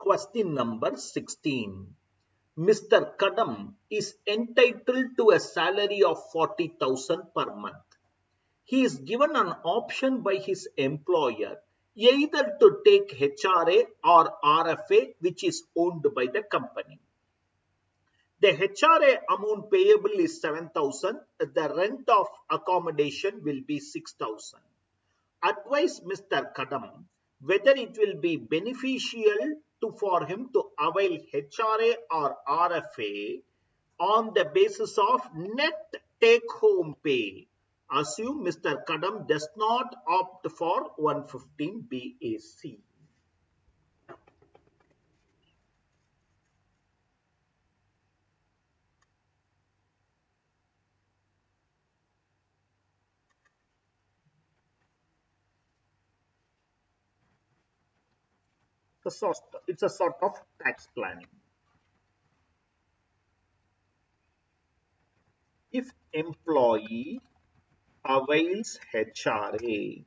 Question number 16. Mr. Kadam is entitled to a salary of 40,000 per month. He is given an option by his employer either to take HRA or RFA, which is owned by the company. The HRA amount payable is 7,000. The rent of accommodation will be 6,000. Advise Mr. Kadam whether it will be beneficial for him to avail HRA or RFA on the basis of net take-home pay. Assume Mr. Kadam does not opt for 115 BAC. It's a sort of tax planning. If employee avails HRA,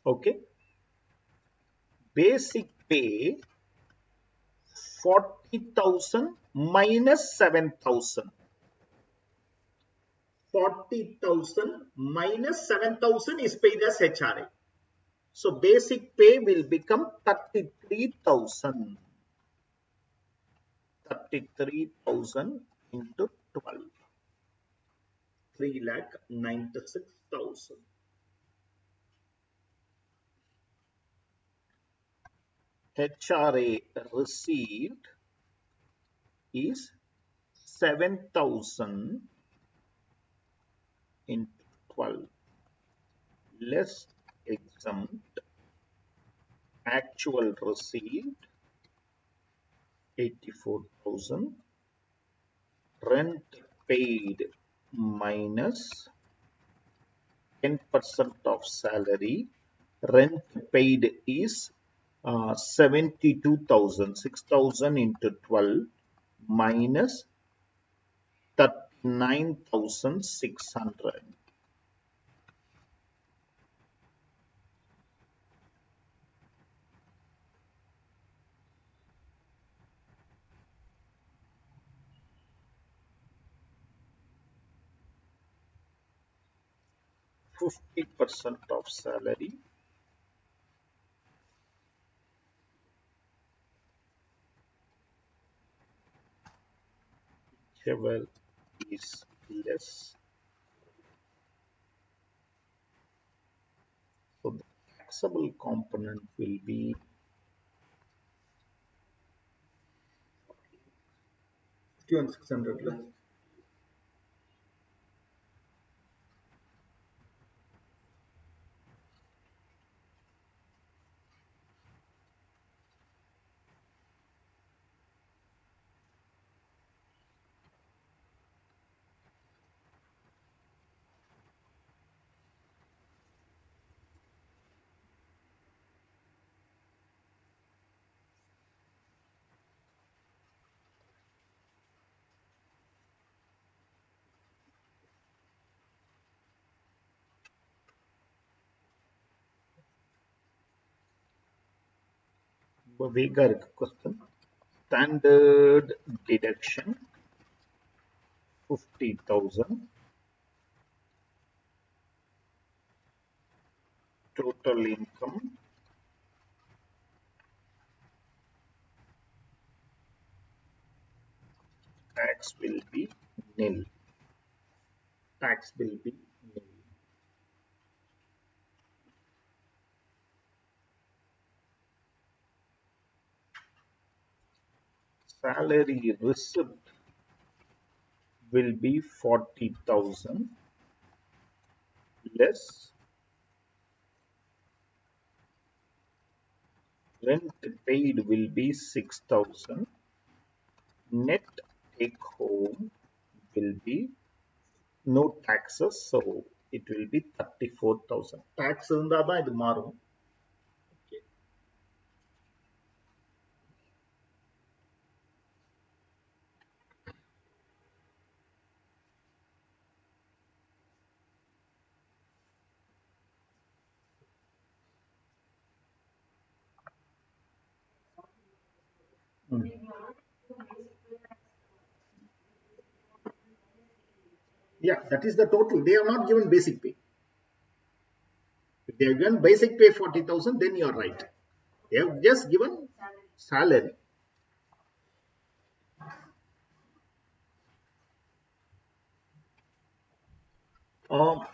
okay, basic pay 40,000 minus 7,000. 40,000 minus 7,000 is paid as HRA. So basic pay will become 33,000. 33,000 into 12. 3,96,000. HRA received is 7,000 into 12 less exempt actual received 84,000 rent paid minus 10% of salary. Rent paid is 72,000. 6,000 into 12 minus 39,600. 50% of salary, whichever is less. So the taxable component will be 51,600. வேகா இருக்கு question. Standard deduction 50,000. Total income tax will be nil. Tax will be nil. Salary receipt will be 40,000 less rent paid will be 6,000. Net take home will be no taxes, so it will be 34,000. Tax இருந்தா தான் இது மாறும். Yeah, that is the total. They have not given basic pay. If they have given basic pay 40,000, then you are right. They have just given salary.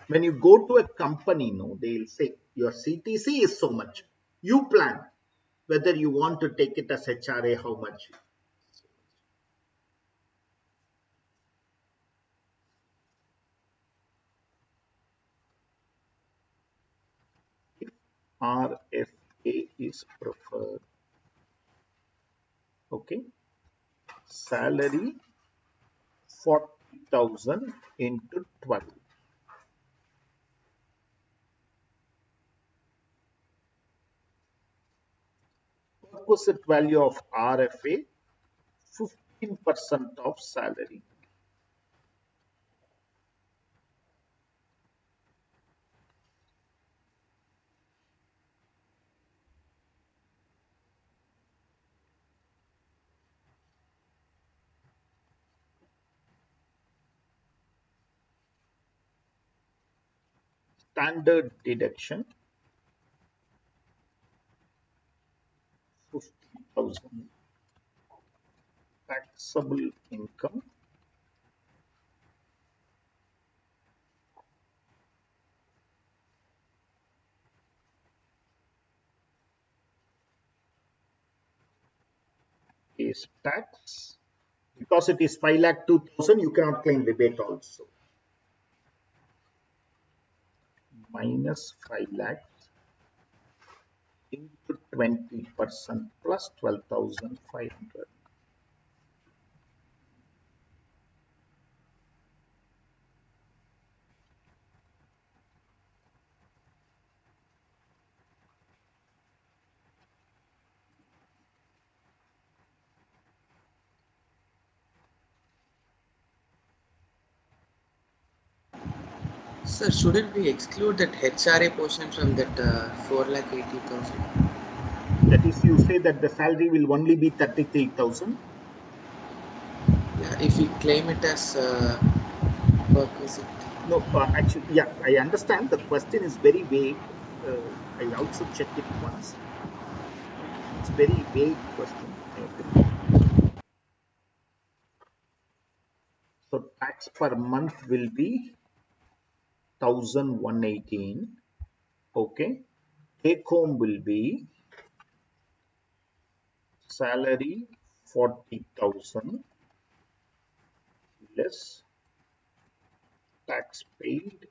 When you go to a company, no, they'll say your CTC is so much. You plan whether you want to take it as HRA, how much. If RFA is preferred, okay, salary 40,000 into 12. Opposite value of RFA 15% of salary. Standard deduction 50,000. Taxable income is tax. Because it is 5 lakh 2,000, you cannot claim rebate also. Minus 5 lakhs into 20% plus 12,500. Sir, shouldn't we exclude that HRA portion from that 4,80,000? That is, you say that the salary will only be 33,000. Yeah, if we claim it as perquisite. No, actually, yeah, I understand the question is very vague. I also check it once. It's very vague question. I agree. So tax per month will be 1,118. Okay. Take home will be salary 40,000 less tax paid.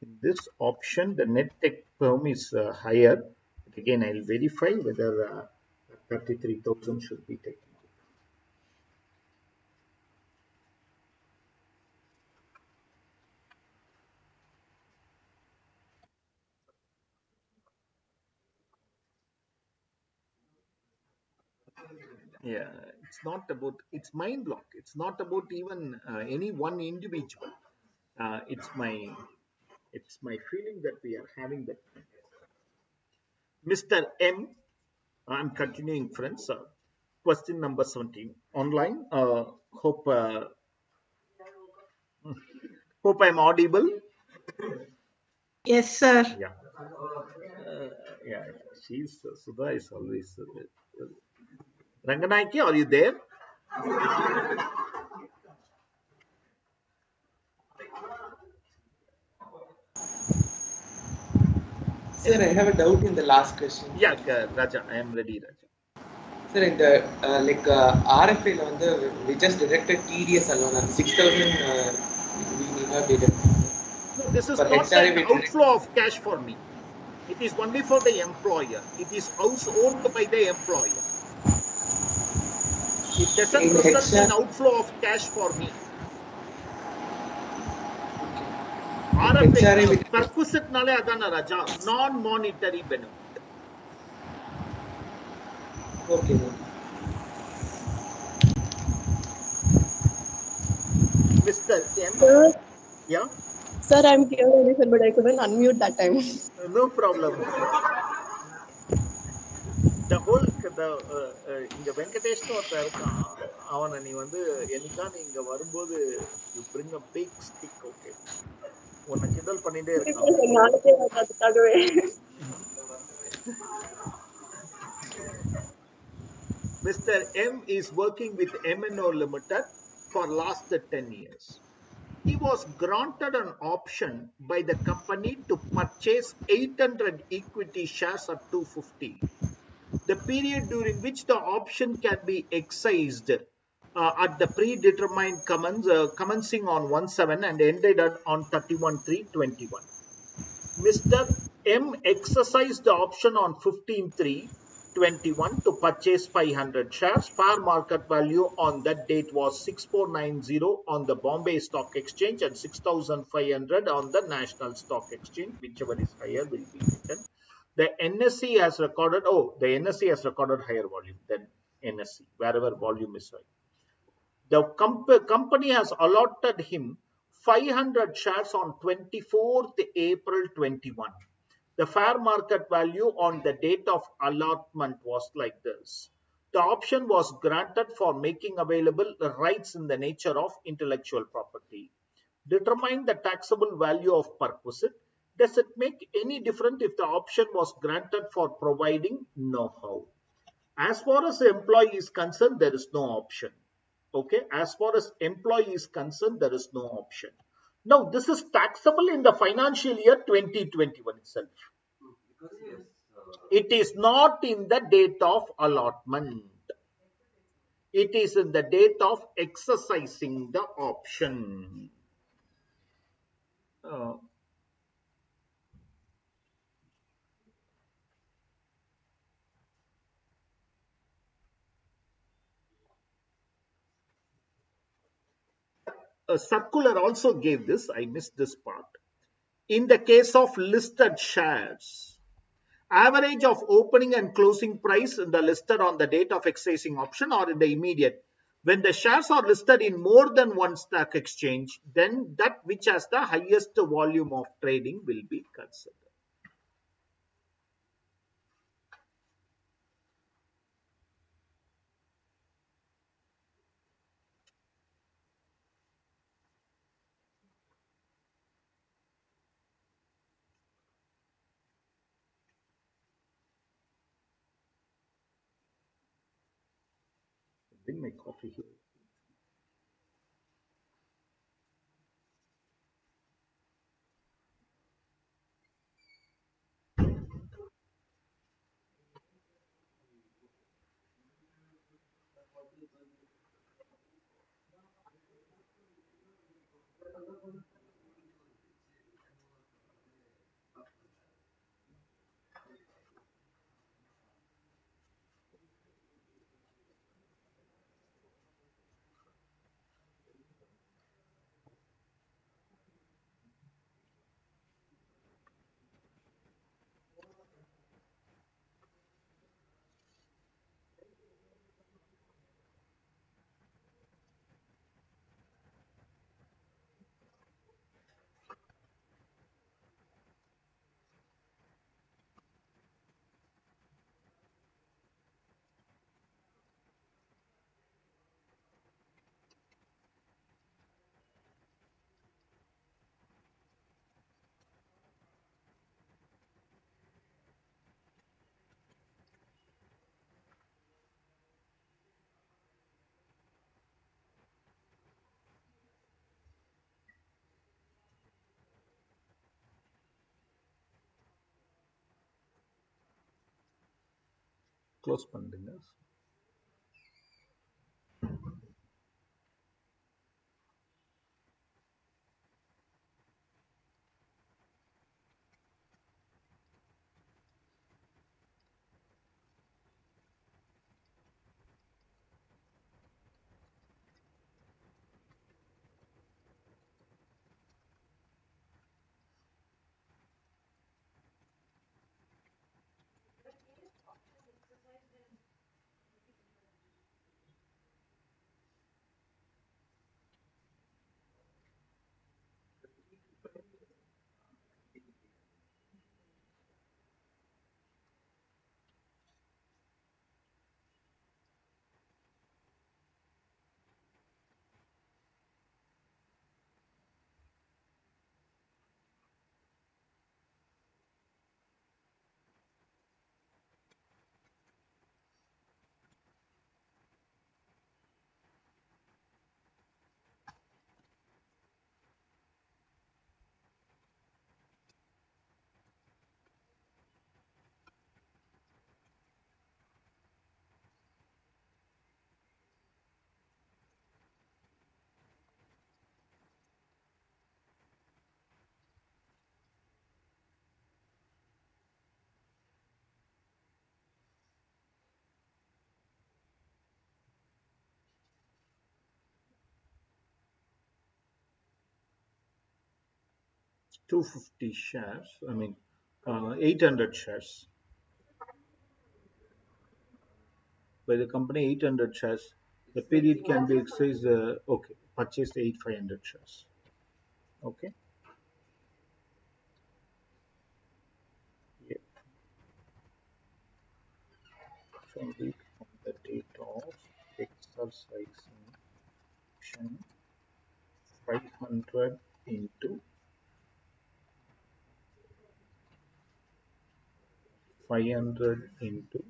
In this option, the net take home is higher. Again, I'll verify whether 33,000 should be taken. Yeah, it's not about, it's mind block. It's not about even any one individual. It's my feeling that we are having that. Mr. M, I'm continuing, friends. Question number 17 online. Hope I'm audible. Yes, sir. Yeah. Yeah. She's Sudha is always. Ranganaiki, are you there? Sir, I have a doubt in the last question. Yeah, Raja, I am ready, Raja. Sir, in the RFA ல வந்து we just deducted TDS alone, and 6,000 we need not deduct. No, this is For not HRA an we deduct. outflow of cash for me. It is only for the employer. It is house owned by the employer. It doesn't In result HR, in outflow of cash for me. RFA, HRA we perquisite nale adana Raja, non-monetary benefit. okay. Mr. M, Sir, yeah, sir, I'm here only, sir, but I couldn't unmute that time. no problem. The whole இங்க வெங்கடேஷ்னு ஒருத்தன் இருக்கான். அவனை நீ வந்து என்னைக்கா நீ இங்க வரும்போது you bring a big stick. Okay, உன்னை கிண்டல் பண்ணிட்டே இருக்கான். நாளைக்கே அதுக்காகவே. Mr. M is working with MNO Limited for last 10 years. He was granted an option by the company to purchase 800 equity shares at 250. The period during which the option can be exercised at the predetermined commencing on 1/7 and ended on 31/3/21. Mr. M exercised the option on 15/3/21 to purchase 500 shares. Fair market value on that date was 6490 on the Bombay Stock Exchange and 6500 on the National Stock Exchange. Whichever is higher will be taken. The NSE has recorded, the NSE has recorded higher volume than NSE, wherever volume is high. The company has allotted him 500 shares on 24th April 21. The fair market value on the date of allotment was like this. The option was granted for making available the rights in the nature of intellectual property. Determine the taxable value of perquisite. Does it make any difference if the option was granted for providing know-how? As far as the employee is concerned, there is no option. Okay, as far as employee is concerned, there is no option. Now, this is taxable in the financial year 2021 itself. Because yes, It is not in the date of allotment. It is in the date of exercising the option. Uh, a circular also gave this. I missed this part. In the case of listed shares, average of opening and closing price in the listed on the date of exercising option or in the immediate. When the shares are listed in more than one stock exchange, then that which has the highest volume of trading will be considered. Bring my coffee here. Close பண்ணுங்க. 250 shares, I mean 800 shares. By the company 800 shares, the period can be exercised, okay, purchased 500 shares. Okay. Yeah. From the date of exercising option 500 into 500 into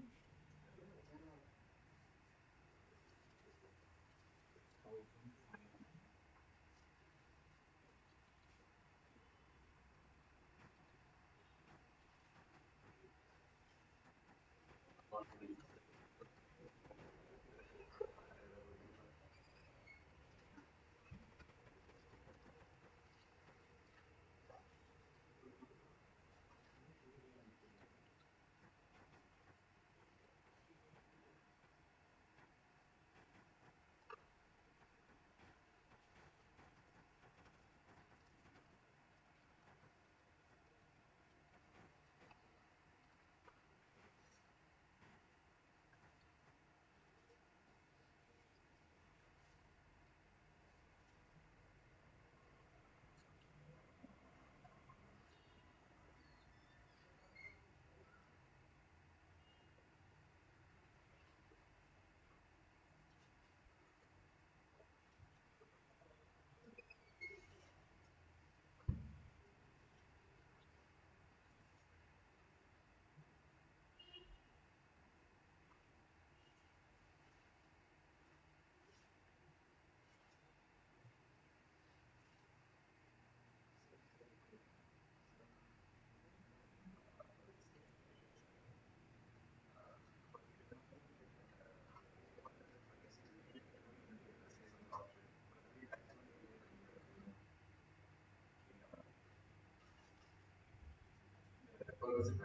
1,000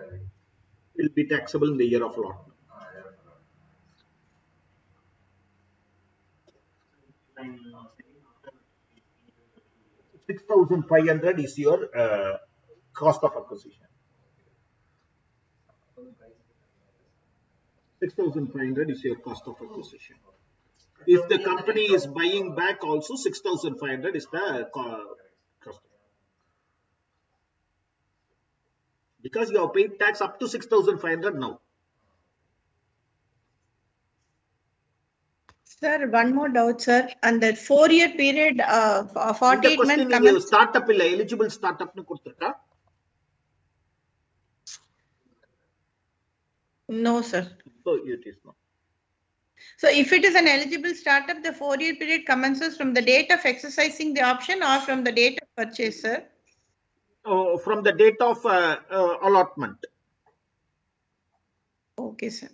will be taxable in the year of allotment. 6,500 is your cost of acquisition. 6,500 is your cost of acquisition. If the company is buying back also, 6,500 is the cost. Because you have paid tax up to 6,500 now. Sir, one more doubt, sir. And that 4-year period, இந்த 48 question month நீங்க commence. startup இல்ல eligible startup னு கொடுத்திருக்கா? No, sir. So it is not. So if it is an eligible startup, the 4-year period commences from the date of exercising the option or from the date of purchase, sir? From the date of allotment. Okay, sir.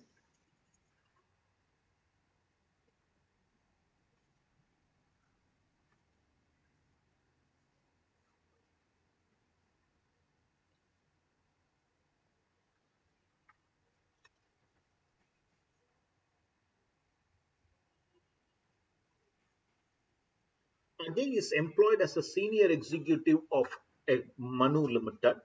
Ajay is employed as a senior executive of Manu Limited.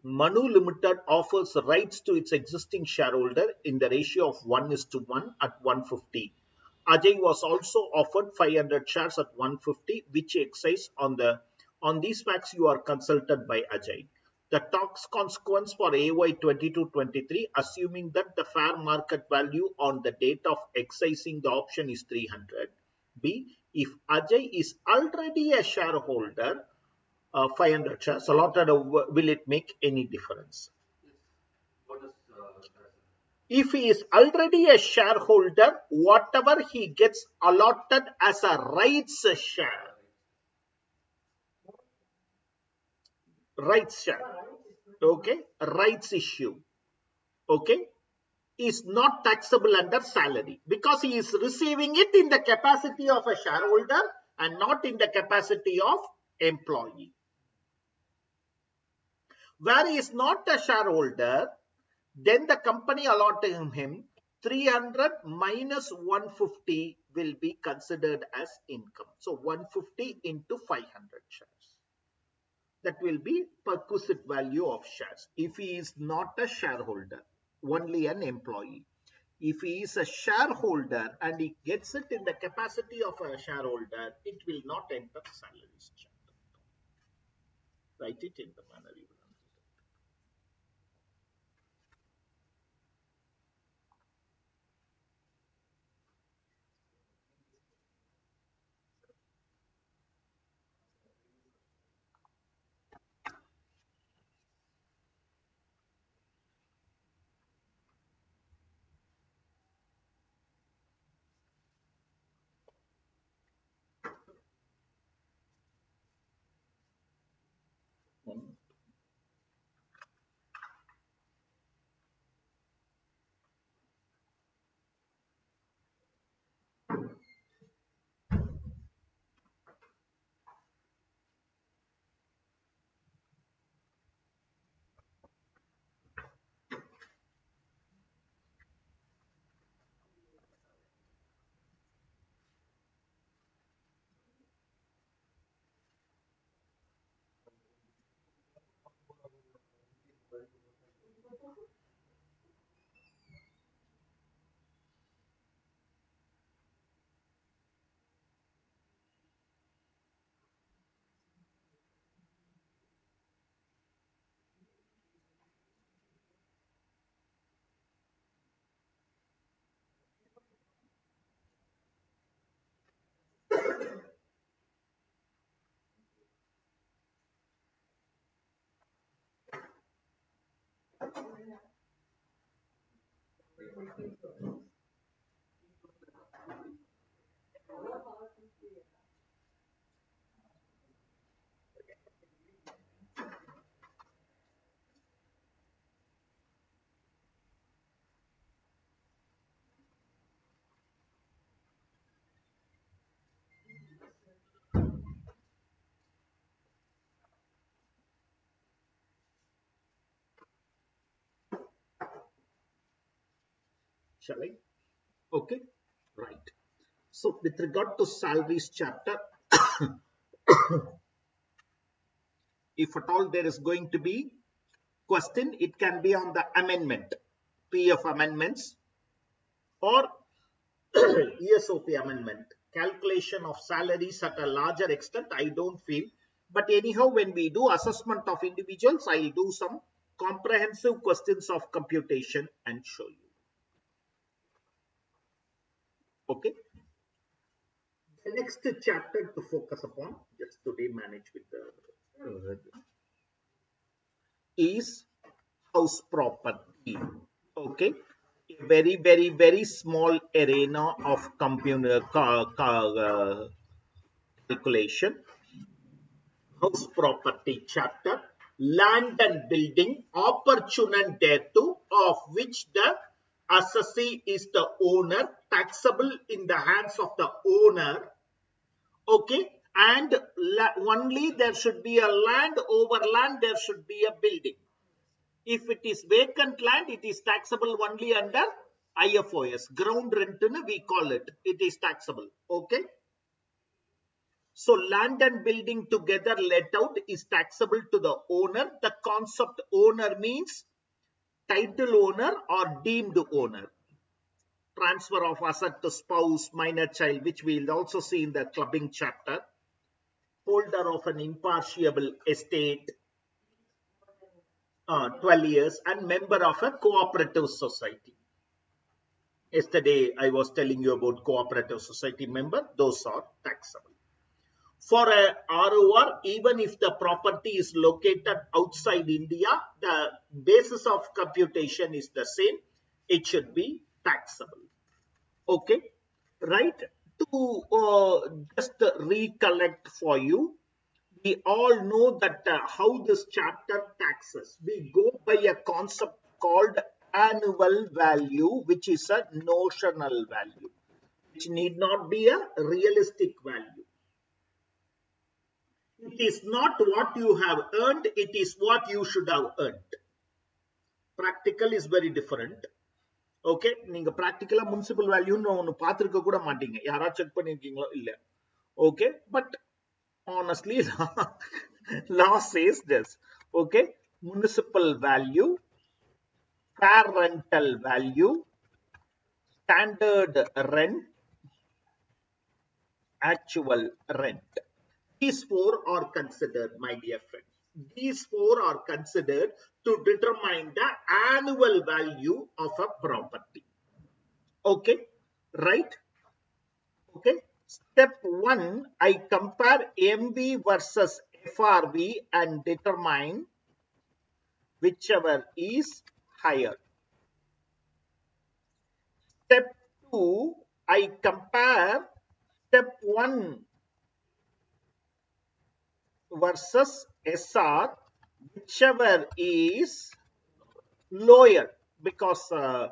Manu Limited offers rights to its existing shareholder in the ratio of 1:1 at 150. Ajay was also offered 500 shares at 150, which he exercised on these facts. You are consulted by Ajay. The tax consequence for AY 22-23, assuming that the fair market value on the date of exercising the option is 300. B. If Ajay is already a shareholder, 500 shares allotted, will it make any difference? What is that? If he is already a shareholder, whatever he gets allotted as a rights share, okay, rights issue, okay, is not taxable under salary because he is receiving it in the capacity of a shareholder and not in the capacity of employee. Where he is not a shareholder, then the company allotting him 300 minus 150 will be considered as income. So 150 into 500 shares. that will be perquisite value of shares. If he is not a shareholder, only an employee. If he is a shareholder and he gets it in the capacity of a shareholder, it will not enter salaries chapter. Write it in the manner you want. Shall I? Okay, right. So with regard to salaries chapter, if at all there is going to be question, it can be on the amendment, PF amendments or ESOP amendment. Calculation of salaries at a larger extent, I don't feel. But anyhow, when we do assessment of individuals, I'll do some comprehensive questions of computation and show you. Okay. The next chapter to focus upon, just today manage with the is house property. Okay. A very, very, very small arena of computer calculation. House property chapter, land and building, opportunity thereto, of which the assessee is the owner, taxable in the hands of the owner. Okay, and only there should be a land, over land there should be a building. If it is vacant land, it is taxable only under IFOS, ground rent we call it, it is taxable. Okay. So land and building together let out is taxable to the owner. The concept owner means title owner or deemed owner. Transfer of asset to spouse, minor child, which we will also see in the clubbing chapter. Holder of an impartial estate, 12 years, and member of a cooperative society. Yesterday I was telling you about cooperative society member, those are taxable. For a ROR, even if the property is located outside India, the basis of computation is the same. It should be taxable. Okay, right? To just recollect for you, we all know that how this chapter taxes. We go by a concept called annual value, which is a notional value, which need not be a realistic value. It is not what you have earned, it is what you should have earned. Practical is very different. Okay, நீங்க practical municipal value ன்னு ஒன்னு பாத்துருக்க கூட மாட்டீங்க. யாரா check பண்ணிருக்கீங்களோ இல்ல. Okay, but honestly Law says this. Okay. Municipal value, fair rental value, standard rent, actual rent. These four are considered, my dear friends. These four are considered to determine the annual value of a property. Okay, right? Okay. Step one, I compare MV versus FRV and determine whichever is higher. Step two, I compare step one versus SR, whichever is lower, because the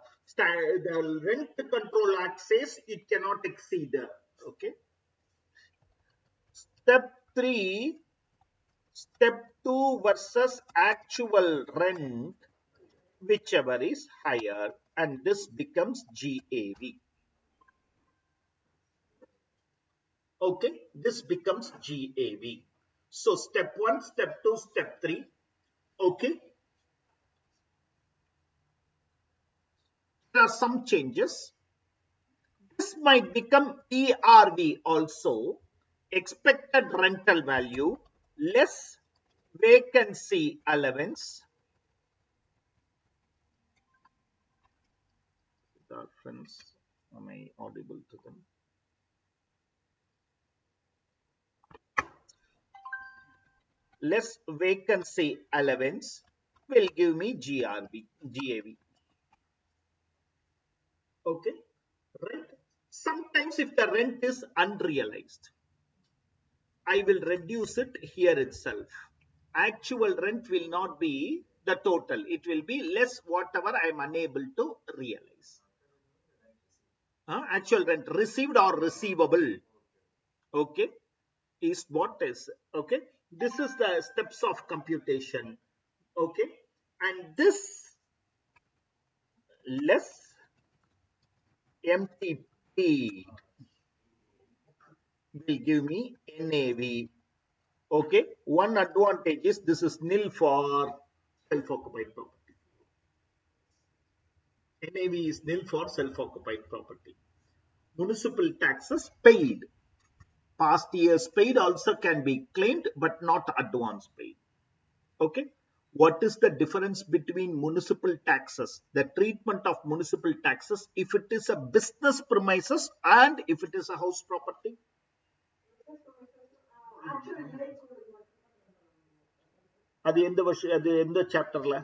Rent Control Act says it cannot exceed. Okay. Step 3, step 2 versus actual rent, whichever is higher, and this becomes GAV. Okay, this becomes GAV. So step 1, step 2, step 3. Okay, there are some changes. This might become ERV also, expected rental value, less vacancy allowance. Friends, am I audible to them? Less vacancy allowance will give me GAV. Okay, right? Sometimes if the rent is unrealized, I will reduce it here itself. Actual rent will not be the total. It will be less whatever I am unable to realize. Actual rent received or receivable. Okay, is what is. Okay, this is the steps of computation. Okay, and this less MTP will give me NAV. Okay, one advantage is this is nil for self-occupied property. NAV is nil for self-occupied property. Municipal taxes paid. Past years paid also can be claimed, but not advance paid. Okay. What is the difference between municipal taxes, the treatment of municipal taxes, if it is a business premises and if it is a house property? அது எந்த வருஷம், அது எந்த சாப்டர்ல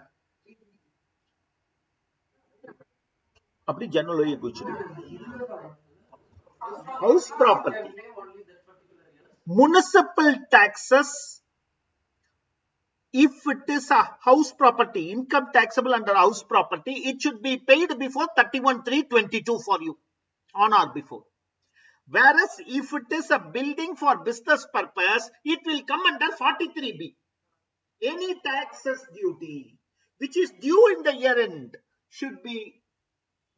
அப்படி ஜன்னல் வழியை குச்சிடு? House property. Municipal taxes, if it is a house property, income taxable under house property, it should be paid before 31/3/22 for you, on or before. Whereas if it is a building for business purpose, it will come under 43B. Any taxes duty which is due in the year end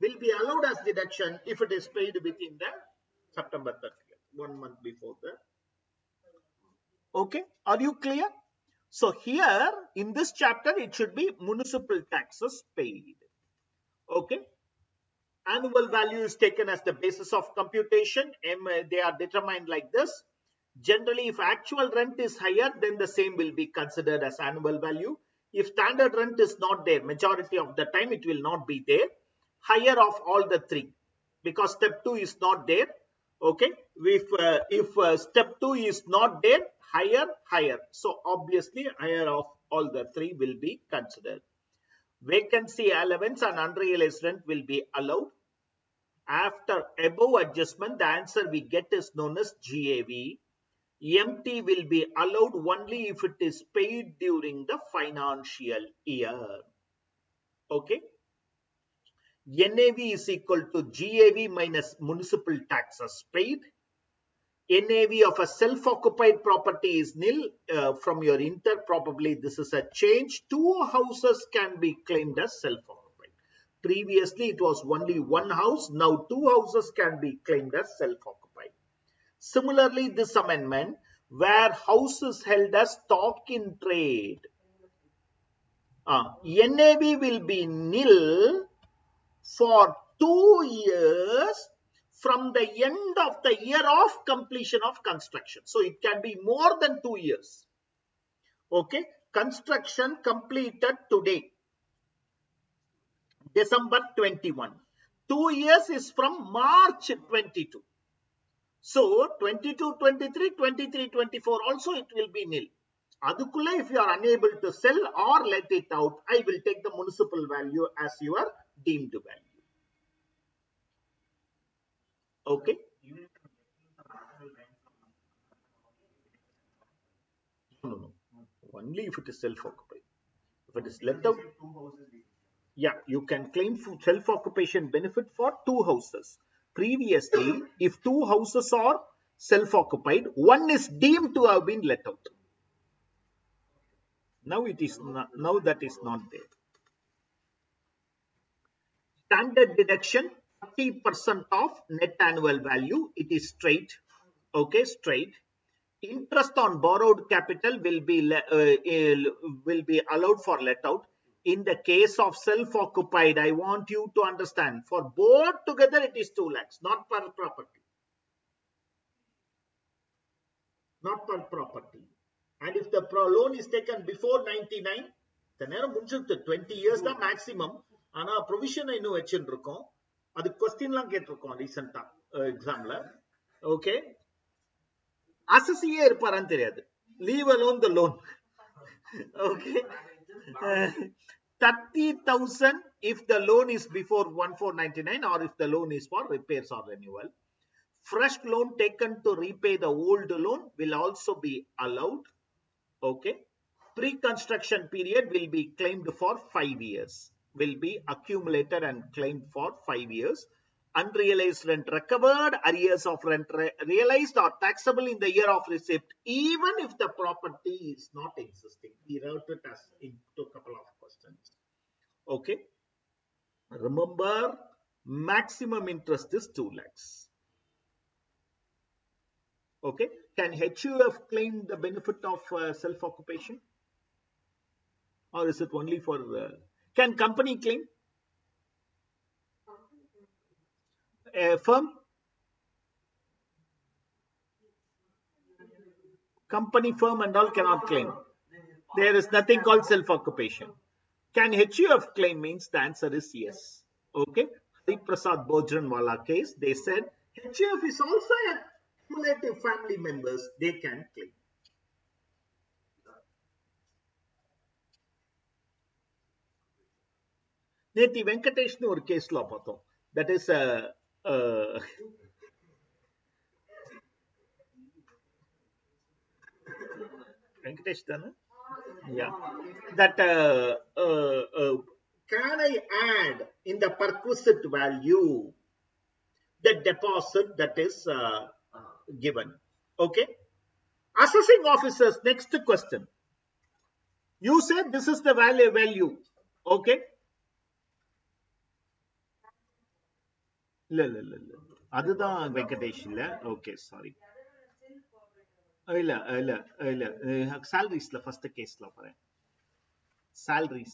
will be allowed as deduction if it is paid within the September 30th, 1 month before the. Okay, are you clear? So here in this chapter it should be municipal taxes paid. Okay, annual value is taken as the basis of computation. They are determined like this. Generally, if actual rent is higher, then the same will be considered as annual value. If standard rent is not there, majority of the time it will not be there. Higher of all the three, because step 2 is not there. Okay, if step 2 is not there, higher. So obviously higher of all the three will be considered. Vacancy allowance and unrealized rent will be allowed. After above adjustment, the answer we get is known as GAV. MT will be allowed only if it is paid during the financial year. Okay. NAV is equal to GAV minus municipal taxes paid. NAV of a self-occupied property is nil. From your inter, probably this is a change. 2 houses can be claimed as self-occupied. Previously, it was only 1 house. Now 2 houses can be claimed as self-occupied. Similarly, this amendment, where house is held as stock in trade, NAV will be nil for 2 years from the end of the year of completion of construction. So it can be more than 2 years. Okay, construction completed today, December 21. 2 years is from March 22. So 22, 23, 23, 24 also it will be nil. Adukulla, if you are unable to sell or let it out, I will take the municipal value as your deemed value. Okay. No. Only if it is self-occupied. If it is let out, yeah, you can claim self-occupation benefit for 2 houses. Previously, if 2 houses are self-occupied, one is deemed to have been let out. Now it is not, now that is not there. Standard deduction 30% of net annual value. It is straight. Okay, straight. Interest on borrowed capital will be allowed for let out. In the case of self-occupied, I want you to understand, for both together it is 2 lakhs, not per property. Not per property. And if the loan is taken before 99, the நேரம் முடிஞ்சிருக்கு 20 years தான் maximum. ஆனா provision இன்னும் வச்சுட்டு இருக்கோம். அது கொஸ்டின்லாம் கேட்டிருக்கோம் ரீசெண்டா எக்ஸாம்ல. ஓகே, அசசியே இருப்பாரான்னு தெரியாது. Leave alone the loan. Okay, 30,000 if the loan is before 1499 or if the loan is for repairs or renewal. Fresh loan taken to repay the old loan will also be allowed. Okay, pre-construction period will be claimed for 5 years, will be accumulated and claimed for 5 years. Unrealized rent recovered, arrears of rent realized or taxable in the year of receipt, even if the property is not existing. We wrote it as into a couple of questions. Okay, remember, maximum interest is 2 lakhs. Okay, can HUF claim the benefit of self-occupation, or is it only for can company claim? Firm, company, firm and all cannot claim. There is nothing called self-occupation. Can HUF claim? Means the answer is yes. Okay, Hari Prasad Bojranwala case, they said HUF is also a cumulative family members, they can claim. நேத்தி வெங்கடேஷ்னு ஒரு கேஸ்ல பார்த்தோம். That is Venkatesh தானே? Yeah. That can I add in the perquisite value the deposit that is given? Okay. Assessing officers, next question. You said this is the value. Okay. இல்ல அதுதான் வெங்கடேஷ் இல்ல. Okay, sorry. இல்ல சாலரிஸ்ல first கேஸ்ல போறேன். Salaries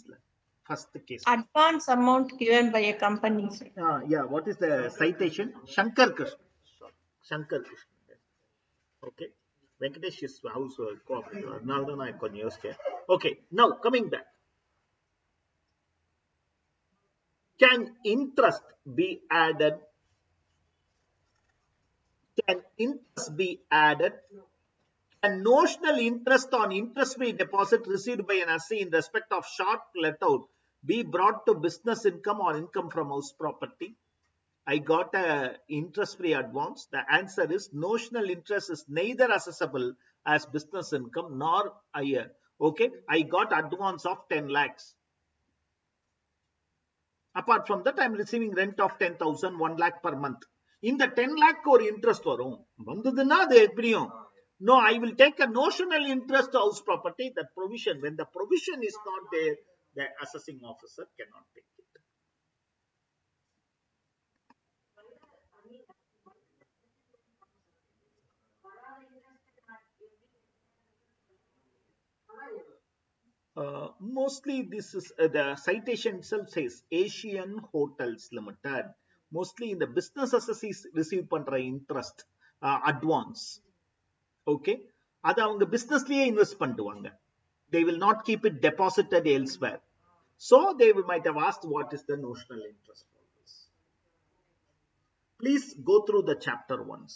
first case. Advance amount given by a company. Yeah, what is the citation? Shankar Krishna. Okay, Venkatesh is house cooperative. Now I can use here. Okay, now coming back. Can interest be added? Can interest be added? And notional interest on interest-free deposit received by an assessee in respect of short let out be brought to business income or income from house property? I got a interest-free advance. The answer is notional interest is neither assessable as business income nor higher. Okay, I got advance of 10 lakhs. Apart from that, I am receiving rent of 10,000, 1 lakh per month. In the 10 lakh or interest varum. Vanduduna de epriyum. No, I will take a notional interest to house property. That provision, when the provision is not there, the assessing officer cannot take it. Mostly this is the citation itself says Asian Hotels Limited. Mostly in the business associates receive பண்ற interest advance. Okay, அது அவங்க businessலயே invest பண்ணுவாங்க. They will not keep it deposited elsewhere. So they might have asked what is the notional interest for this. Please go through the chapter once.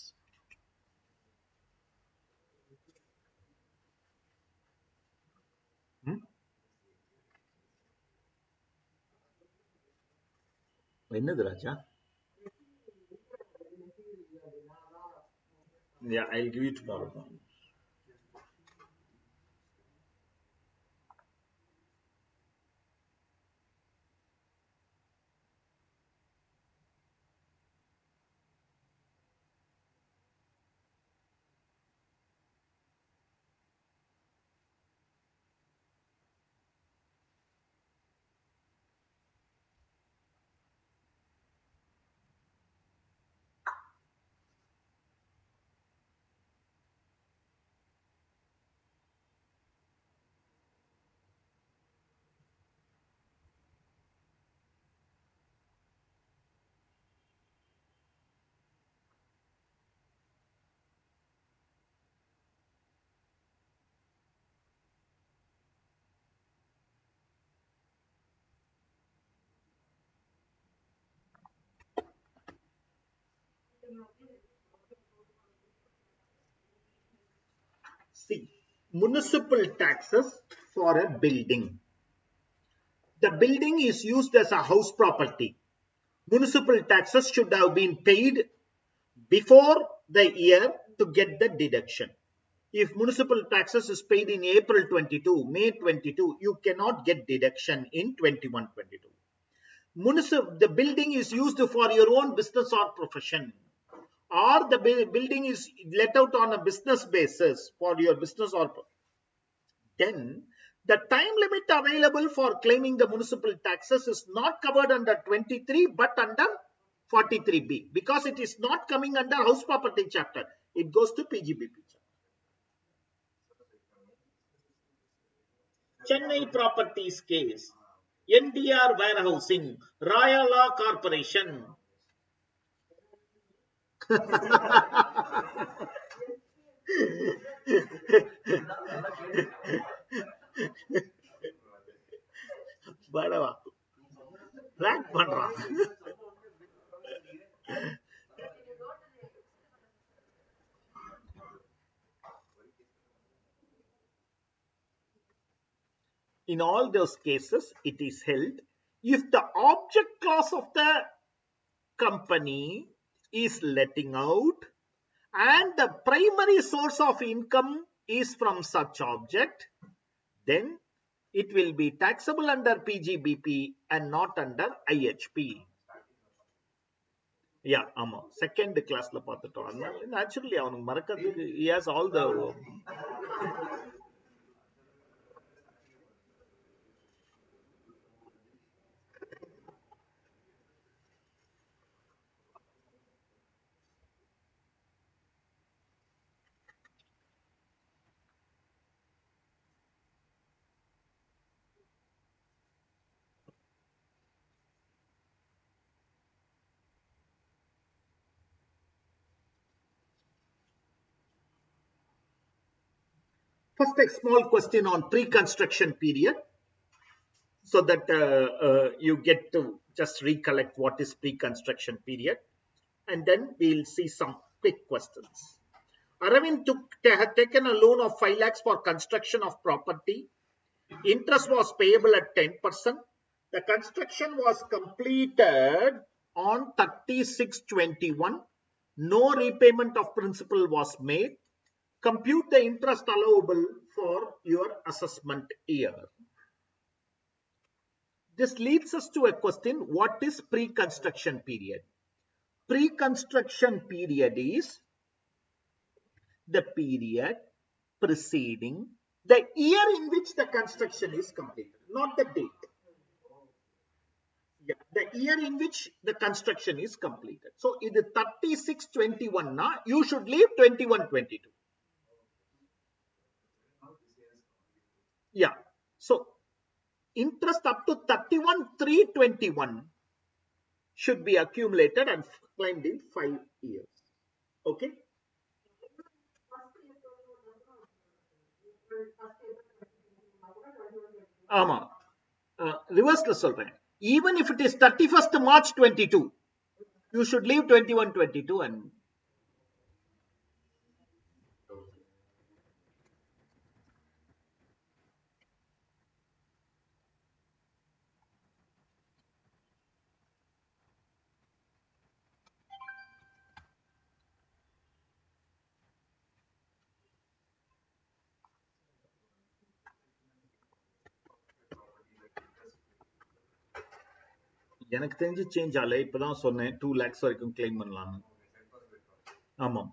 என்னது ராஜா? Yeah, I'll give you tomorrow morning. See, municipal taxes for a building. The building is used as a house property. Municipal taxes should have been paid before the year to get the deduction. If municipal taxes is paid in April 22, May 22, you cannot get deduction in 21-22. The building is used for your own business or profession, or the building is let out on a business basis for your business or then the time limit available for claiming the municipal taxes is not covered under 23 but under 43B because it is not coming under house property chapter. It goes to PGBP chapter. Chennai properties case, NDR warehousing, Rayala Corporation. படவா rank பண்றான். In all those cases, it is held if the object class of the company is letting out and the primary source of income is from such object, then it will be taxable under PGBP and not under IHP. Yeah, ஆமா second கிளாஸ்ல பார்த்துட்டோம். Naturally அவனுக்கு மறக்கிறதுக்கு he has all the first a small question on pre-construction period so that you get to just recollect what is pre-construction period, and then we'll see some quick questions. Aravind had taken a loan of 5 lakhs for construction of property. Interest was payable at 10%. The construction was completed on 36/21. No repayment of principal was made. Compute the interest allowable for your assessment year. This leads us to a question: what is pre-construction period? Pre-construction period is the period preceding the year in which the construction is completed, not the date. Yeah, the year in which the construction is completed. So, in the 36/21, you should leave 21/22. Yeah. So, interest up to 31,321 should be accumulated and claimed in 5 years. Okay. ஆமா ரிவர்ஸ்ல சொல்றேன். Even if it is 31st March 22, you should leave 21, 22 and எனக்கு தெரிஞ்சு change ஆகல. இப்பதான் சொன்னேன் 2 lakhs வரைக்கும் claim பண்ணலாம்னு. ஆமாம்.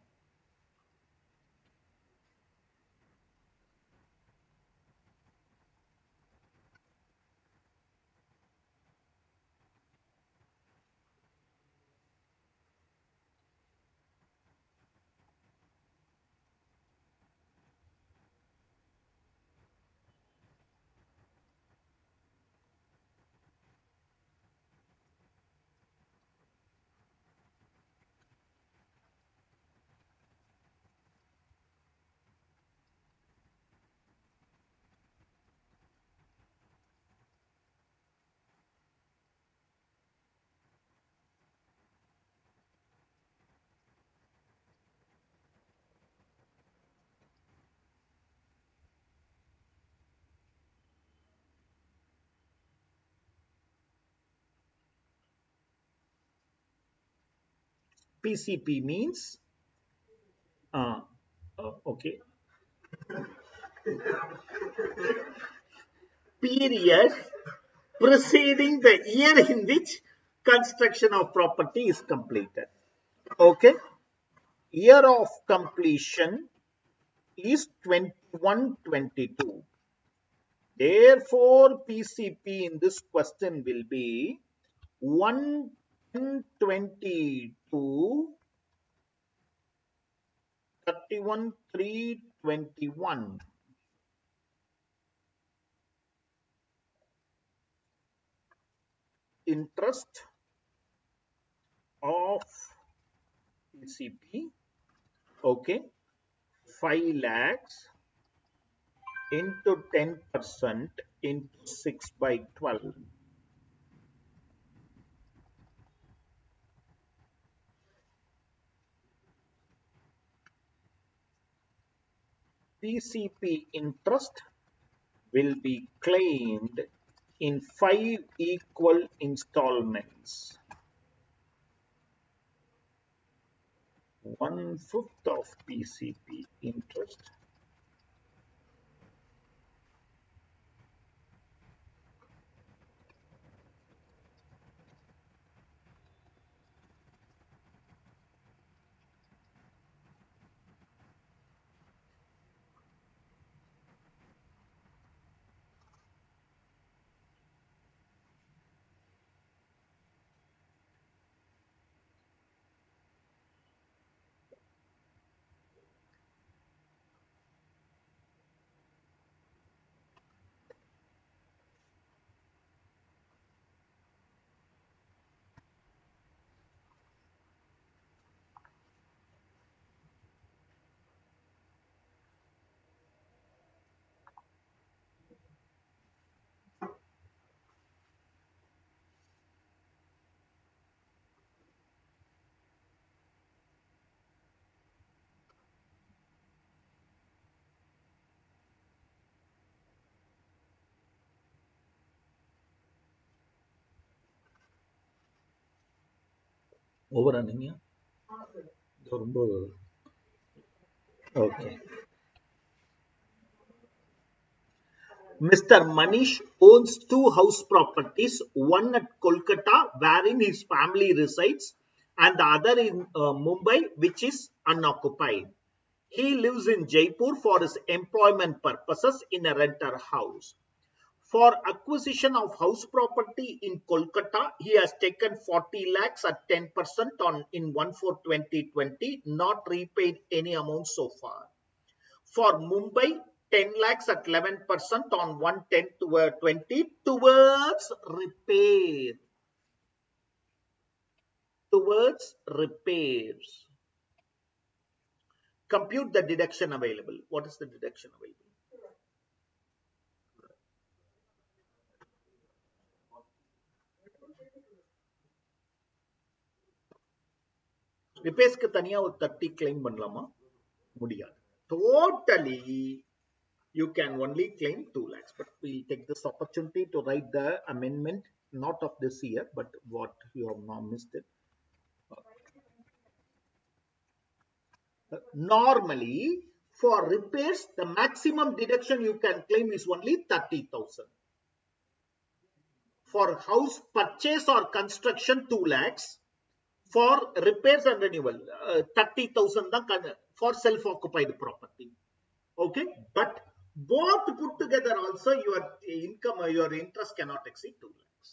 PCP means okay, period preceding the year in which construction of property is completed. Okay, year of completion is 21-22. Therefore, PCP in this question will be 1/10/22 31/3/21. Interest of PCP, okay, 5 lakhs into 10% into 6/12. PCP interest will be claimed in 5 equal installments. 1/5 of PCP interest overrunning. Okay. Mr. Manish owns 2 house properties, one at Kolkata, wherein his family resides, and the other in Mumbai, which is unoccupied. He lives in Jaipur for his employment purposes in a renter house. For acquisition of house property in Kolkata, he has taken 40 lakhs at 10% on in 1/4/2020, not repaid any amount so far. For Mumbai, 10 lakhs at 11% on 110 toward 20 towards repair. Towards repairs. Compute the deduction available. What is the deduction available? ரிப்பேர்ஸ்க்கு தனியா ஒரு 30 claim பண்ணலாமா? முடியாது. Totally you can only claim 2 lakhs. But we'll take this opportunity to write the amendment, not of this year, but what you have now missed it. Normally, for repairs, the maximum deduction you can claim is only 30,000. For house purchase or construction, 2 lakhs. For repairs and renewal, 30,000 for self-occupied property. Okay, but both put together also your income, your interest cannot exceed 2 lakhs.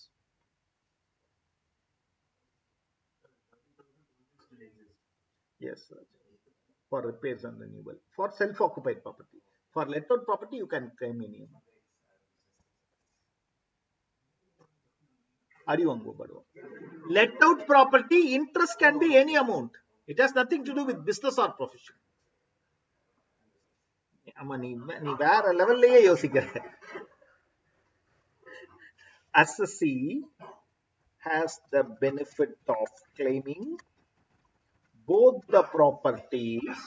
Yes, sir. For repairs and renewal. For self-occupied property. For let-out property, you can claim any amount. Let-out property interest can be any amount. It has nothing to do with business or profession. நீ வேற லெவல்லயே யோசிக்கிற. Assessee has the benefit of claiming both the properties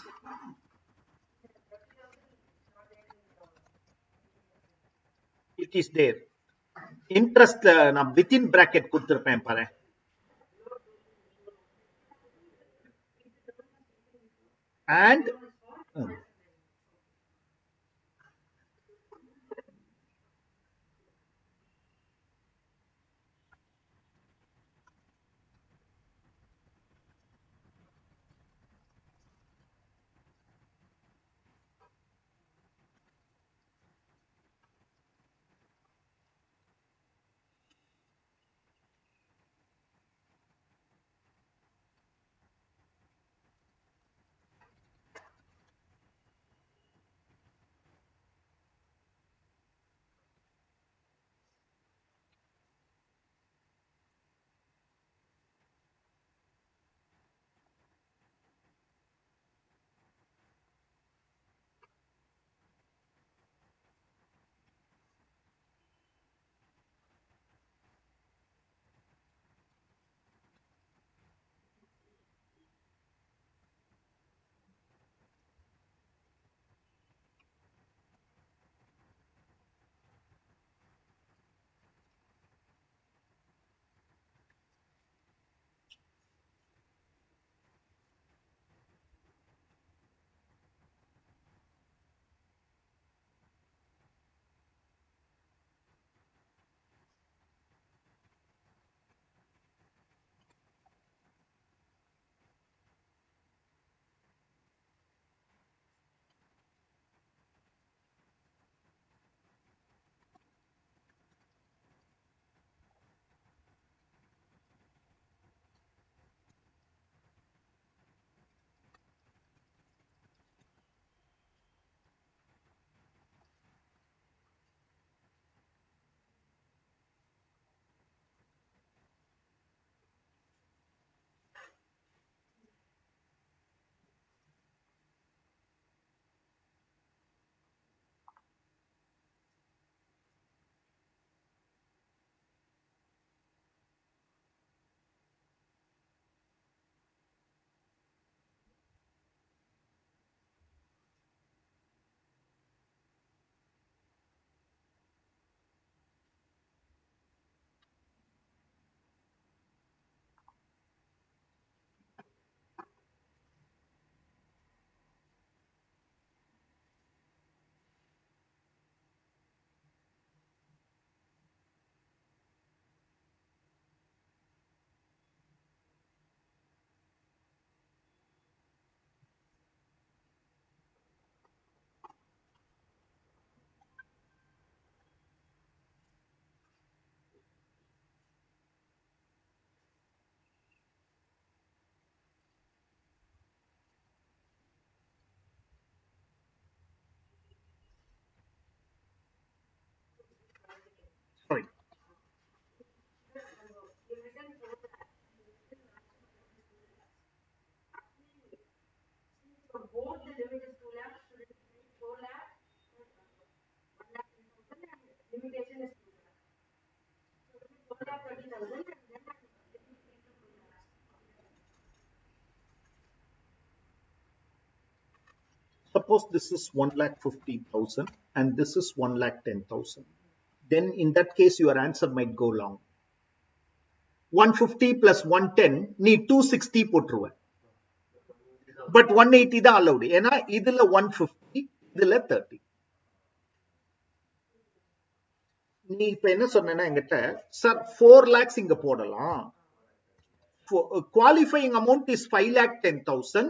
it is there. Interest நான் within bracket கொடுத்திருப்பேன் பாரு. And Suppose this is 1,50,000 and this is 1,10,000. Then in that case, your answer might go long. 150 plus 110 நீ 260 போட்டுருவ. But 180 தான் allowed. ஏன்னா இதுல 150, இதுல 30. நீ இப்ப என்ன சொன்னா என்கிட்ட, சார் 4 lakhs இங்க போடலாம். Qualifying amount is 5,10,000.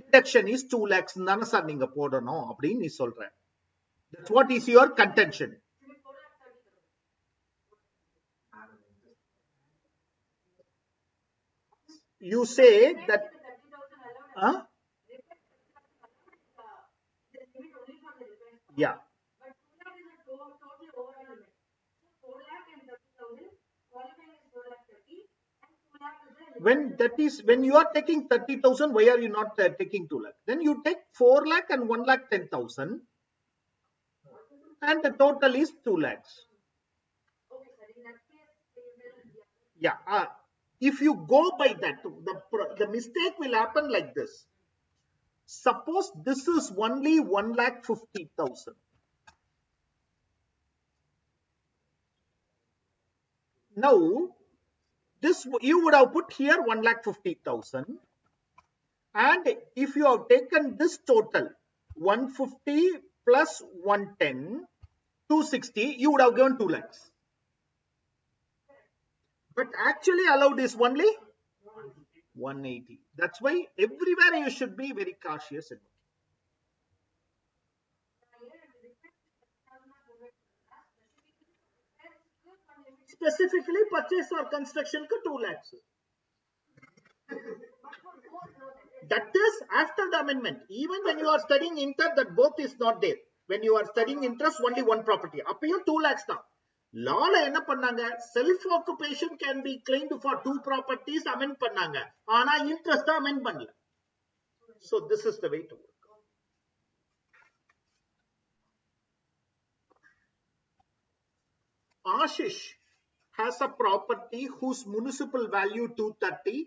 Deduction is 2 lakhs தானே சார் நீங்க போடணும் அப்படின்னு நீ சொல்ற. That's what is your contention. You say that yeah. When you are taking 30,000, why are you not taking 2 lakh? Then you take 4 lakh and 1,10,000 and the total is 2 lakhs. Yeah. If you go by that, the mistake will happen like this. Suppose this is only 1,50,000. Now, this you would have put here 1,50,000. And if you have taken this total, 150 plus 110, 260, you would have given 2 lakhs. But actually allowed is only 180. That's why everywhere you should be very cautious. Specifically purchase or construction ku 2 lakhs. That is after the amendment. Even when you are studying inter, that both is not there. When you are studying interest, only one property. அப்பயும் 2 lakhs தான். Lawல என்ன பண்ணாங்க, self occupation can be claimed for 2 properties amend பண்ணாங்க. ஆனா interest amend பண்ணல. So this is the way to work. Ashish has a property whose municipal value 230,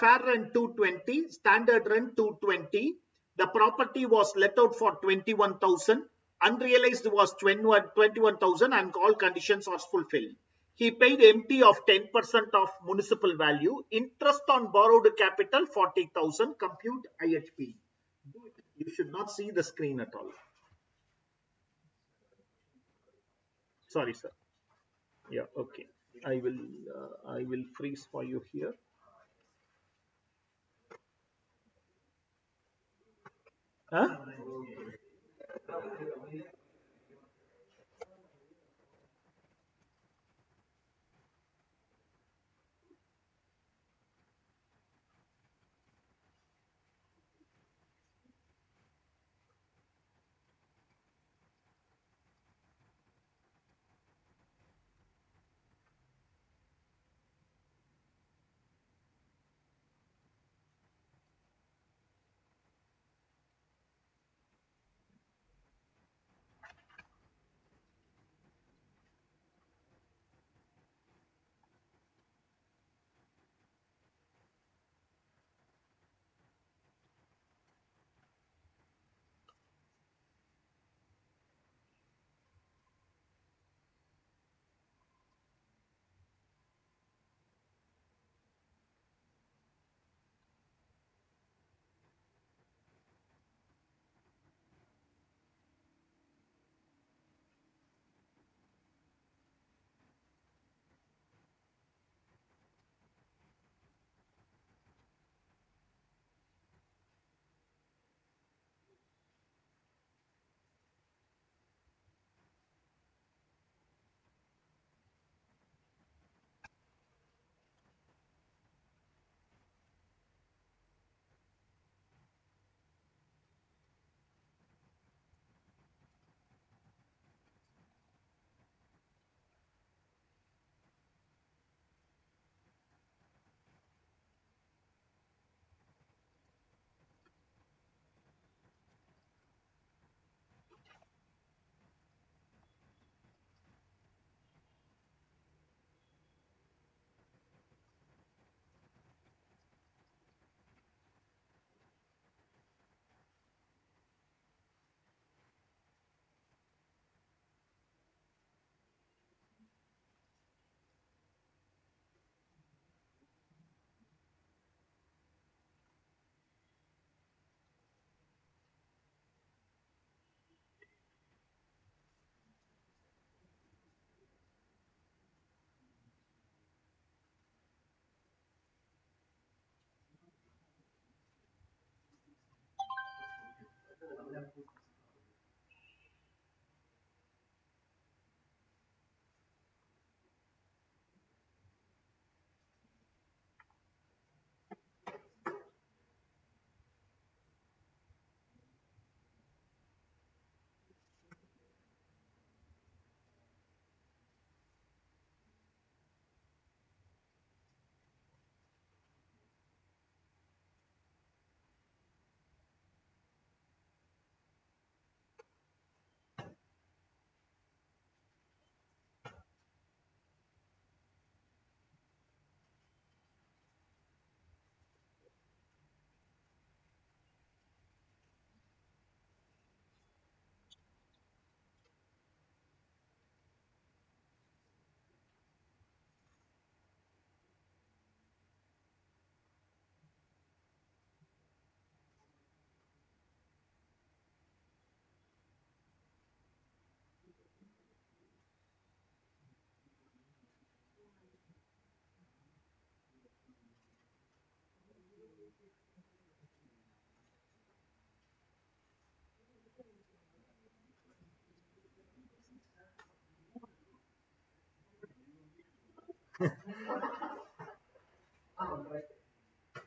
fair rent 220, standard rent 220. The property was let out for 21,000. Unrealized was 21,000 and all conditions are fulfilled. He paid MT of 10% of municipal value. Interest on borrowed capital 40,000. Compute IHP. You should not see the screen at all. Sorry, sir. Yeah, okay. I will freeze for you here. Huh?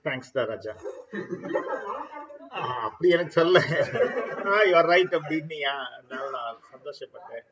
Thanks தான் ராஜா. அப்படி எனக்கு சொல்ல you are right அப்படின்னியா, அதனால நான் சந்தோஷப்பட்டேன்.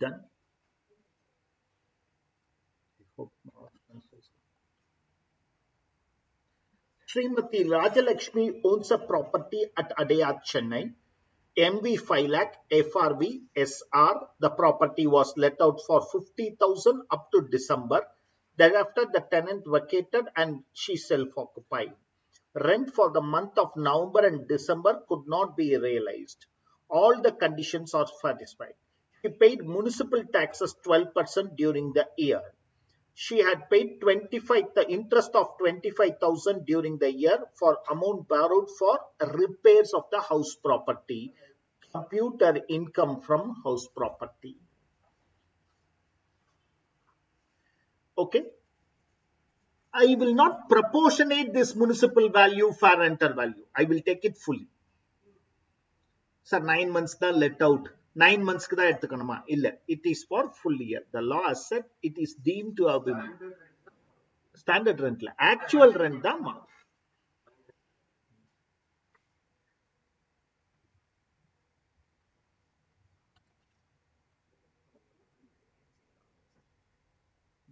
Done. I hope Srimati Rajalakshmi owns a property at Adayat, Chennai. MV 5 lakh, FRV, SR. The property was let out for 50,000 up to December. Thereafter, the tenant vacated and she self-occupied. Rent for the month of November and December could not be realized. All the conditions are satisfied. She paid municipal taxes 12% during the year. She had paid the interest of 25,000 during the year for amount borrowed for repairs of the house property. Compute her income from house property. Okay. I will not proportionate this municipal value for rental value. I will take it fully. Sir, 9 months தான் let out. 9 months தான் எடுத்துக்கணுமா? இல்ல. It is for full year. The law has said it is deemed to have been standard rent. Actual rent தான்.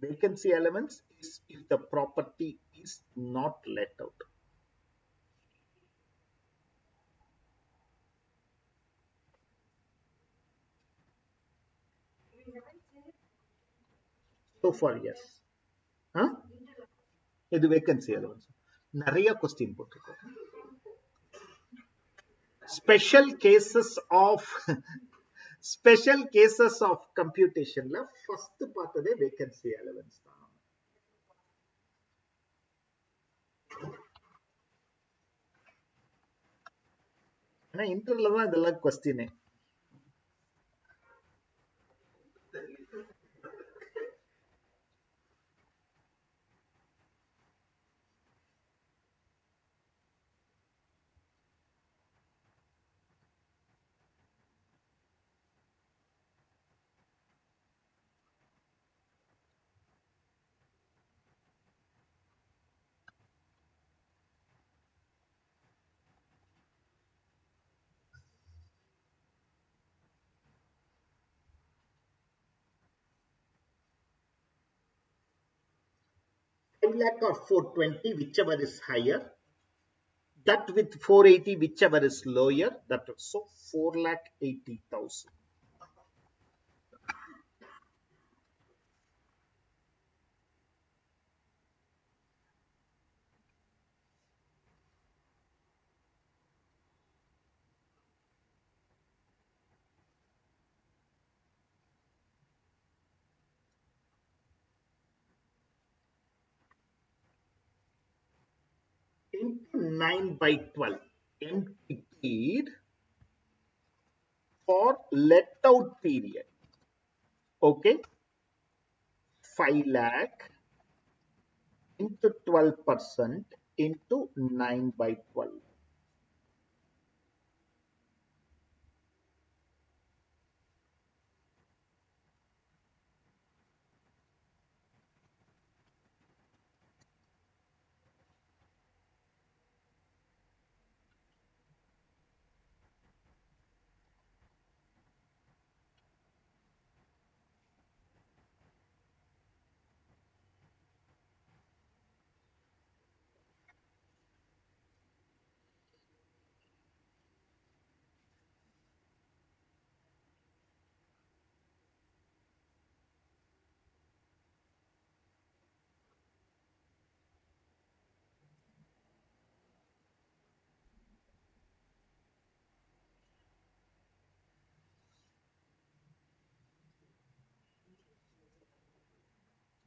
Vacancy elements is if the property is not let out. So far, yes. இது vacancy allowance. நிறைய question போட்டிருக்கோம். Special cases of கம்ப்யூட்டேஷன்ல first பார்த்ததே vacancy allowance தான். ஆனா இன்டர்ல தான் இதெல்லாம் கொஸ்டினே. 5 lakh or 420, whichever is higher. That with 480, whichever is lower. That so 4,80,000. Into 9 by 12 empty period for let out period. Okay, 5 lakh into 12% into 9 by 12.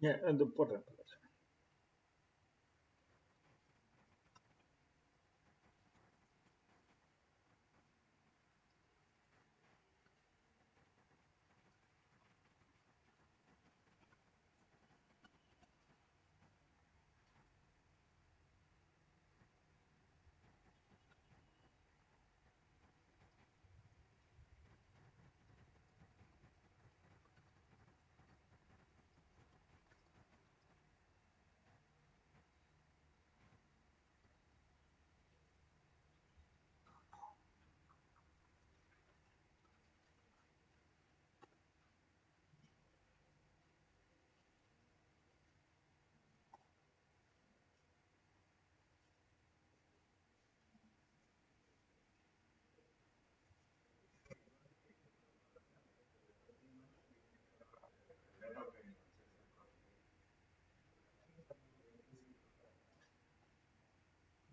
Yeah, and the important.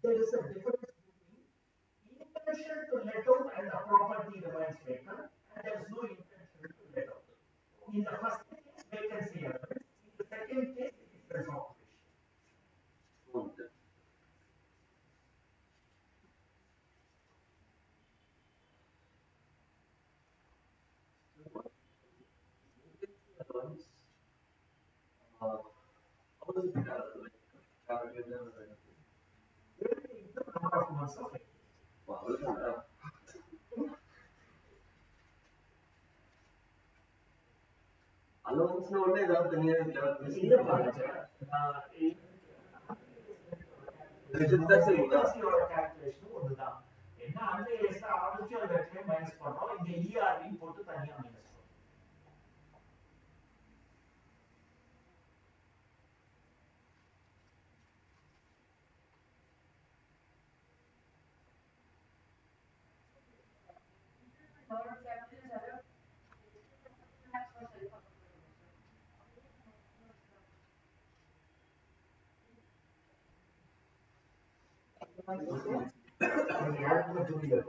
There is a difference between intention to let out and the property remains vacant, and there is no intention to let out. In the first case, vacancy happens. In the second case, it is self-occupation. Number of months of it. ಅಲೋನ್ಸ್ನೊಳಗೆ ಏதாவது ತನಿಯಾಗಿ ಇಲ್ಲ ಪಾರಜ. யோட calculation ஒண்ணுதான். என்ன அந்த extra artificial vector minus பண்றோம். இந்த ERV போட்டு தனியா minus பண்றோம். யாருக்குமே புரியல.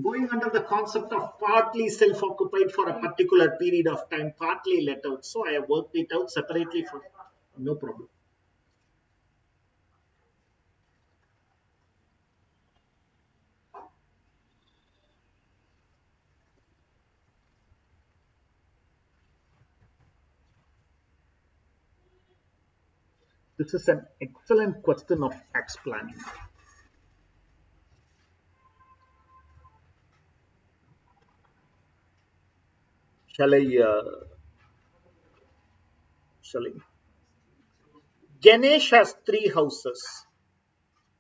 Going under the concept of partly self-occupied for a particular period of time, partly let out. So I have worked it out separately for no problem. This is an excellent question of tax planning. Shall I? Shall I? Ganesh has 3 houses,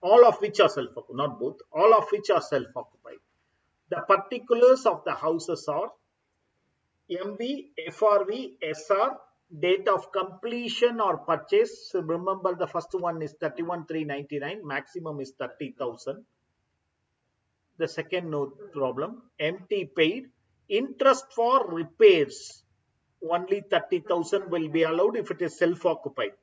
all of which are self-occupied, not both, all of which are self-occupied. The particulars of the houses are MV, FRV, SR, date of completion or purchase. So remember, the first one is 31,399, maximum is 30,000. The second, no problem. MT paid. Interest for repairs, only 30,000 will be allowed if it is self-occupied.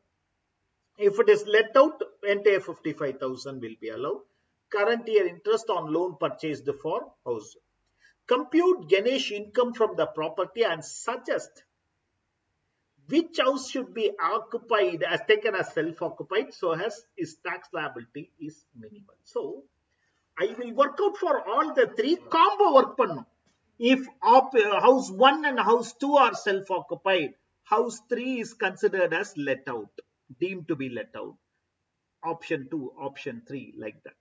If it is let out, entire 55,000 will be allowed. Current year interest on loan purchased for house. Compute Ganesh income from the property and suggest which house should be occupied as taken as self-occupied, so as his tax liability is minimal. So I will work out for all the 3 combo work பண்ணும். If house 1 and house 2 are self-occupied, house 3 is considered as let out, deemed to be let out. Option 2, option 3, like that.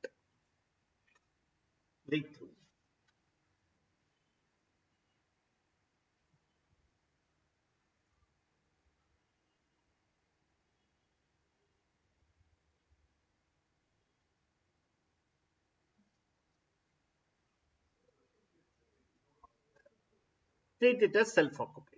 Read through. Treat it as self-occupied.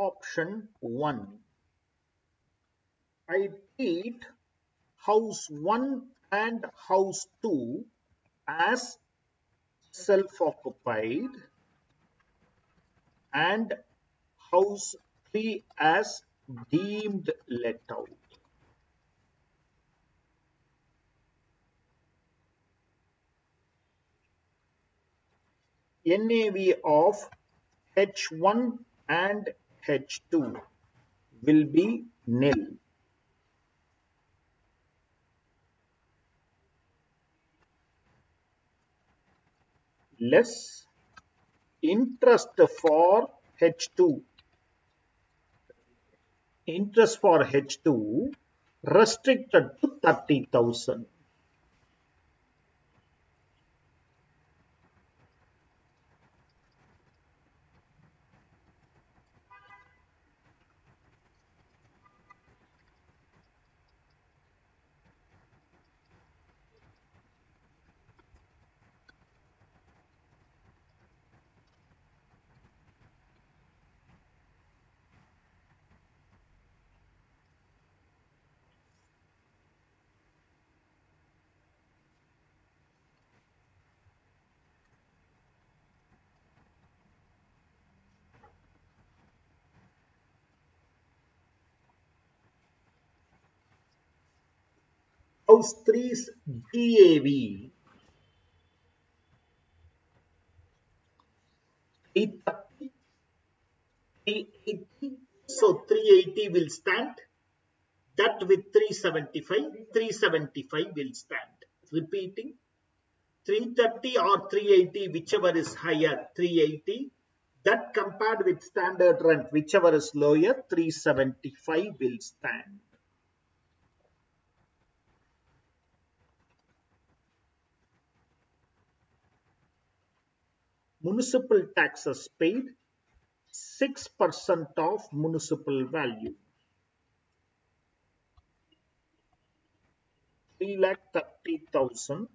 Option 1. I treat house 1 and house 2 as self-occupied and house 3 as deemed let out. NAV of H1 and H2 will be nil. Less interest for H2. Interest for H2 restricted to 30,000. House 3's GAV 330, 380. So 380 will stand. That with 375 will stand. Repeating, 330 or 380, whichever is higher, 380. That compared with standard rent, whichever is lower, 375 will stand. Municipal taxes paid, 6% of municipal value. 3,30,000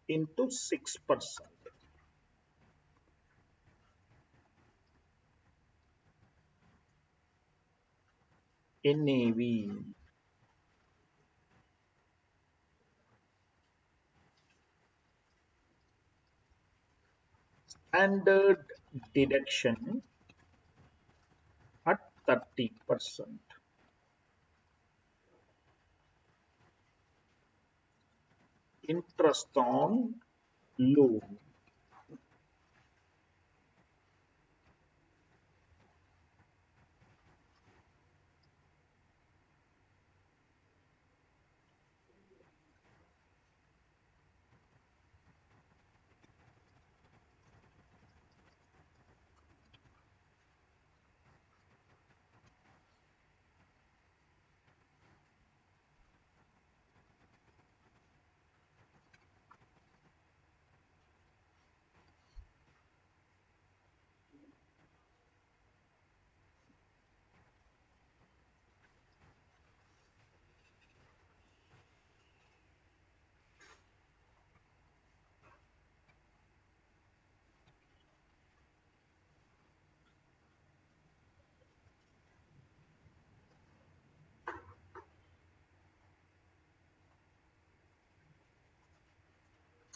into 6%. NAV. Standard deduction at 30%. Interest on loan.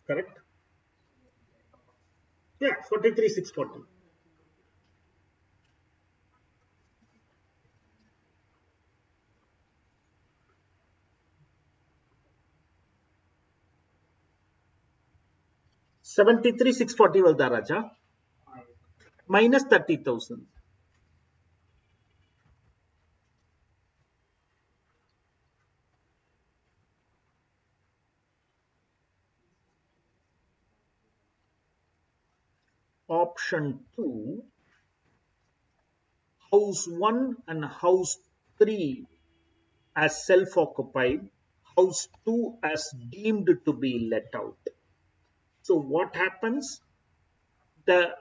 Correct? Yeah, 43,640. Seventy-three 640 valda Raja. Minus 30,000. Option 2, house 1 and house 3 as self-occupied, house 2 as deemed to be let out. So what happens? The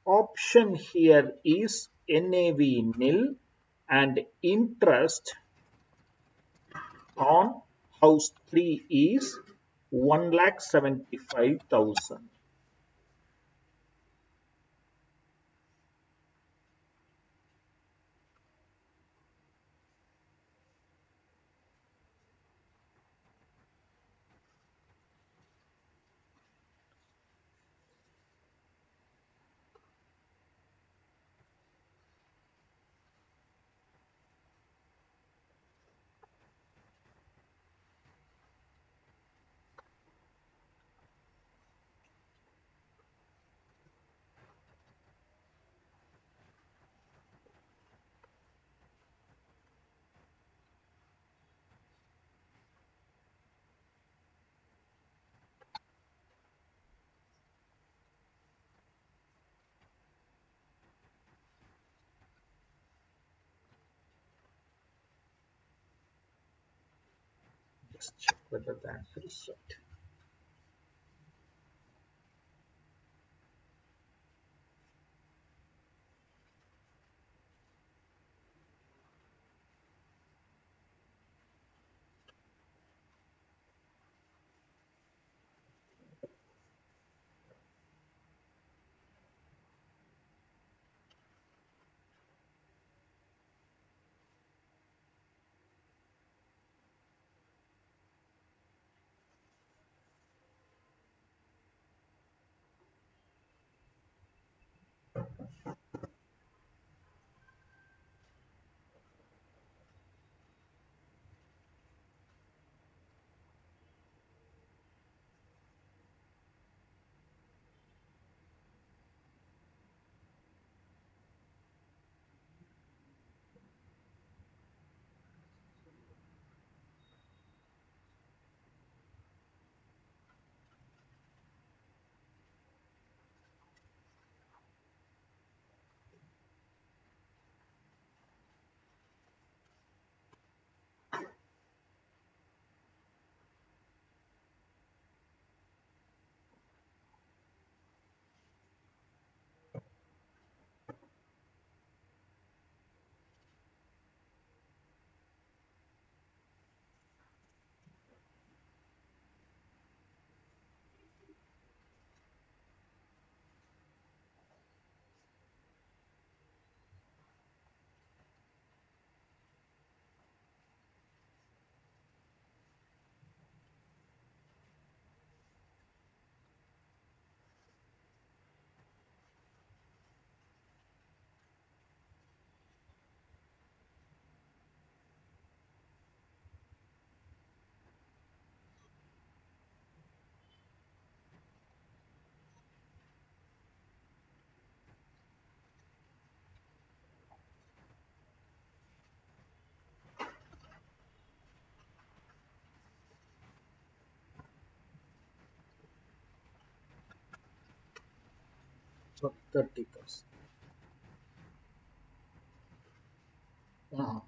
option here is NAV nil and interest on house 3 is 1,75,000. Just check whether the answer is right. So 30,000. Uh-huh.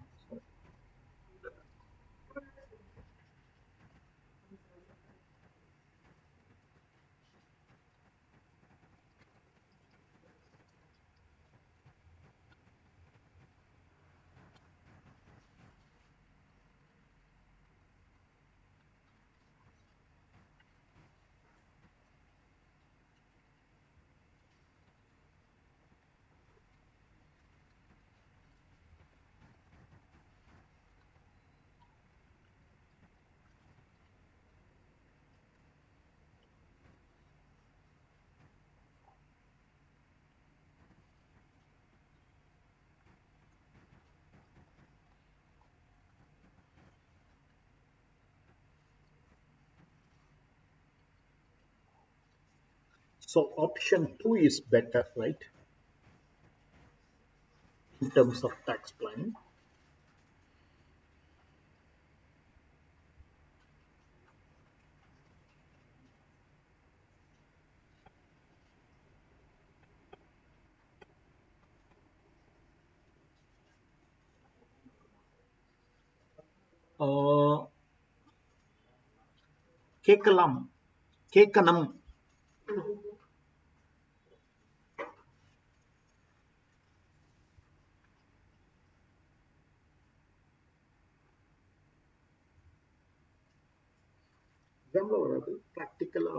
So option 2 is better, right? In terms of tax planning. கேட்கலாம் கேட்கணும் எக்ஸாம்ல வராது ப்ராக்டிக்கலா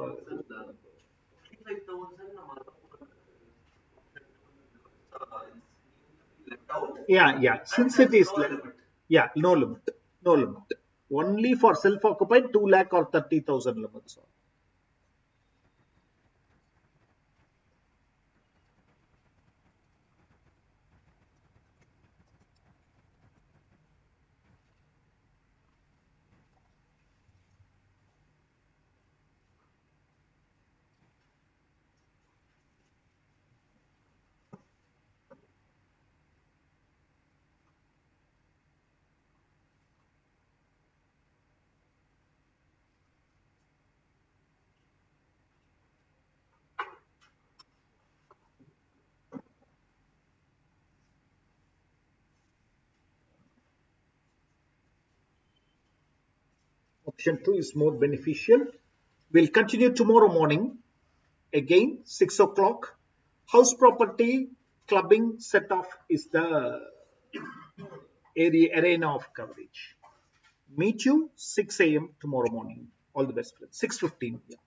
yeah since it is yeah no limit only for self occupied 2 lakh or 30,000 limits. Option 2 is more beneficial. We'll continue tomorrow morning. Again, 6 o'clock. House property clubbing set off is the arena of coverage. Meet you 6 a.m. tomorrow morning. All the best, friends. 6:15. Yeah.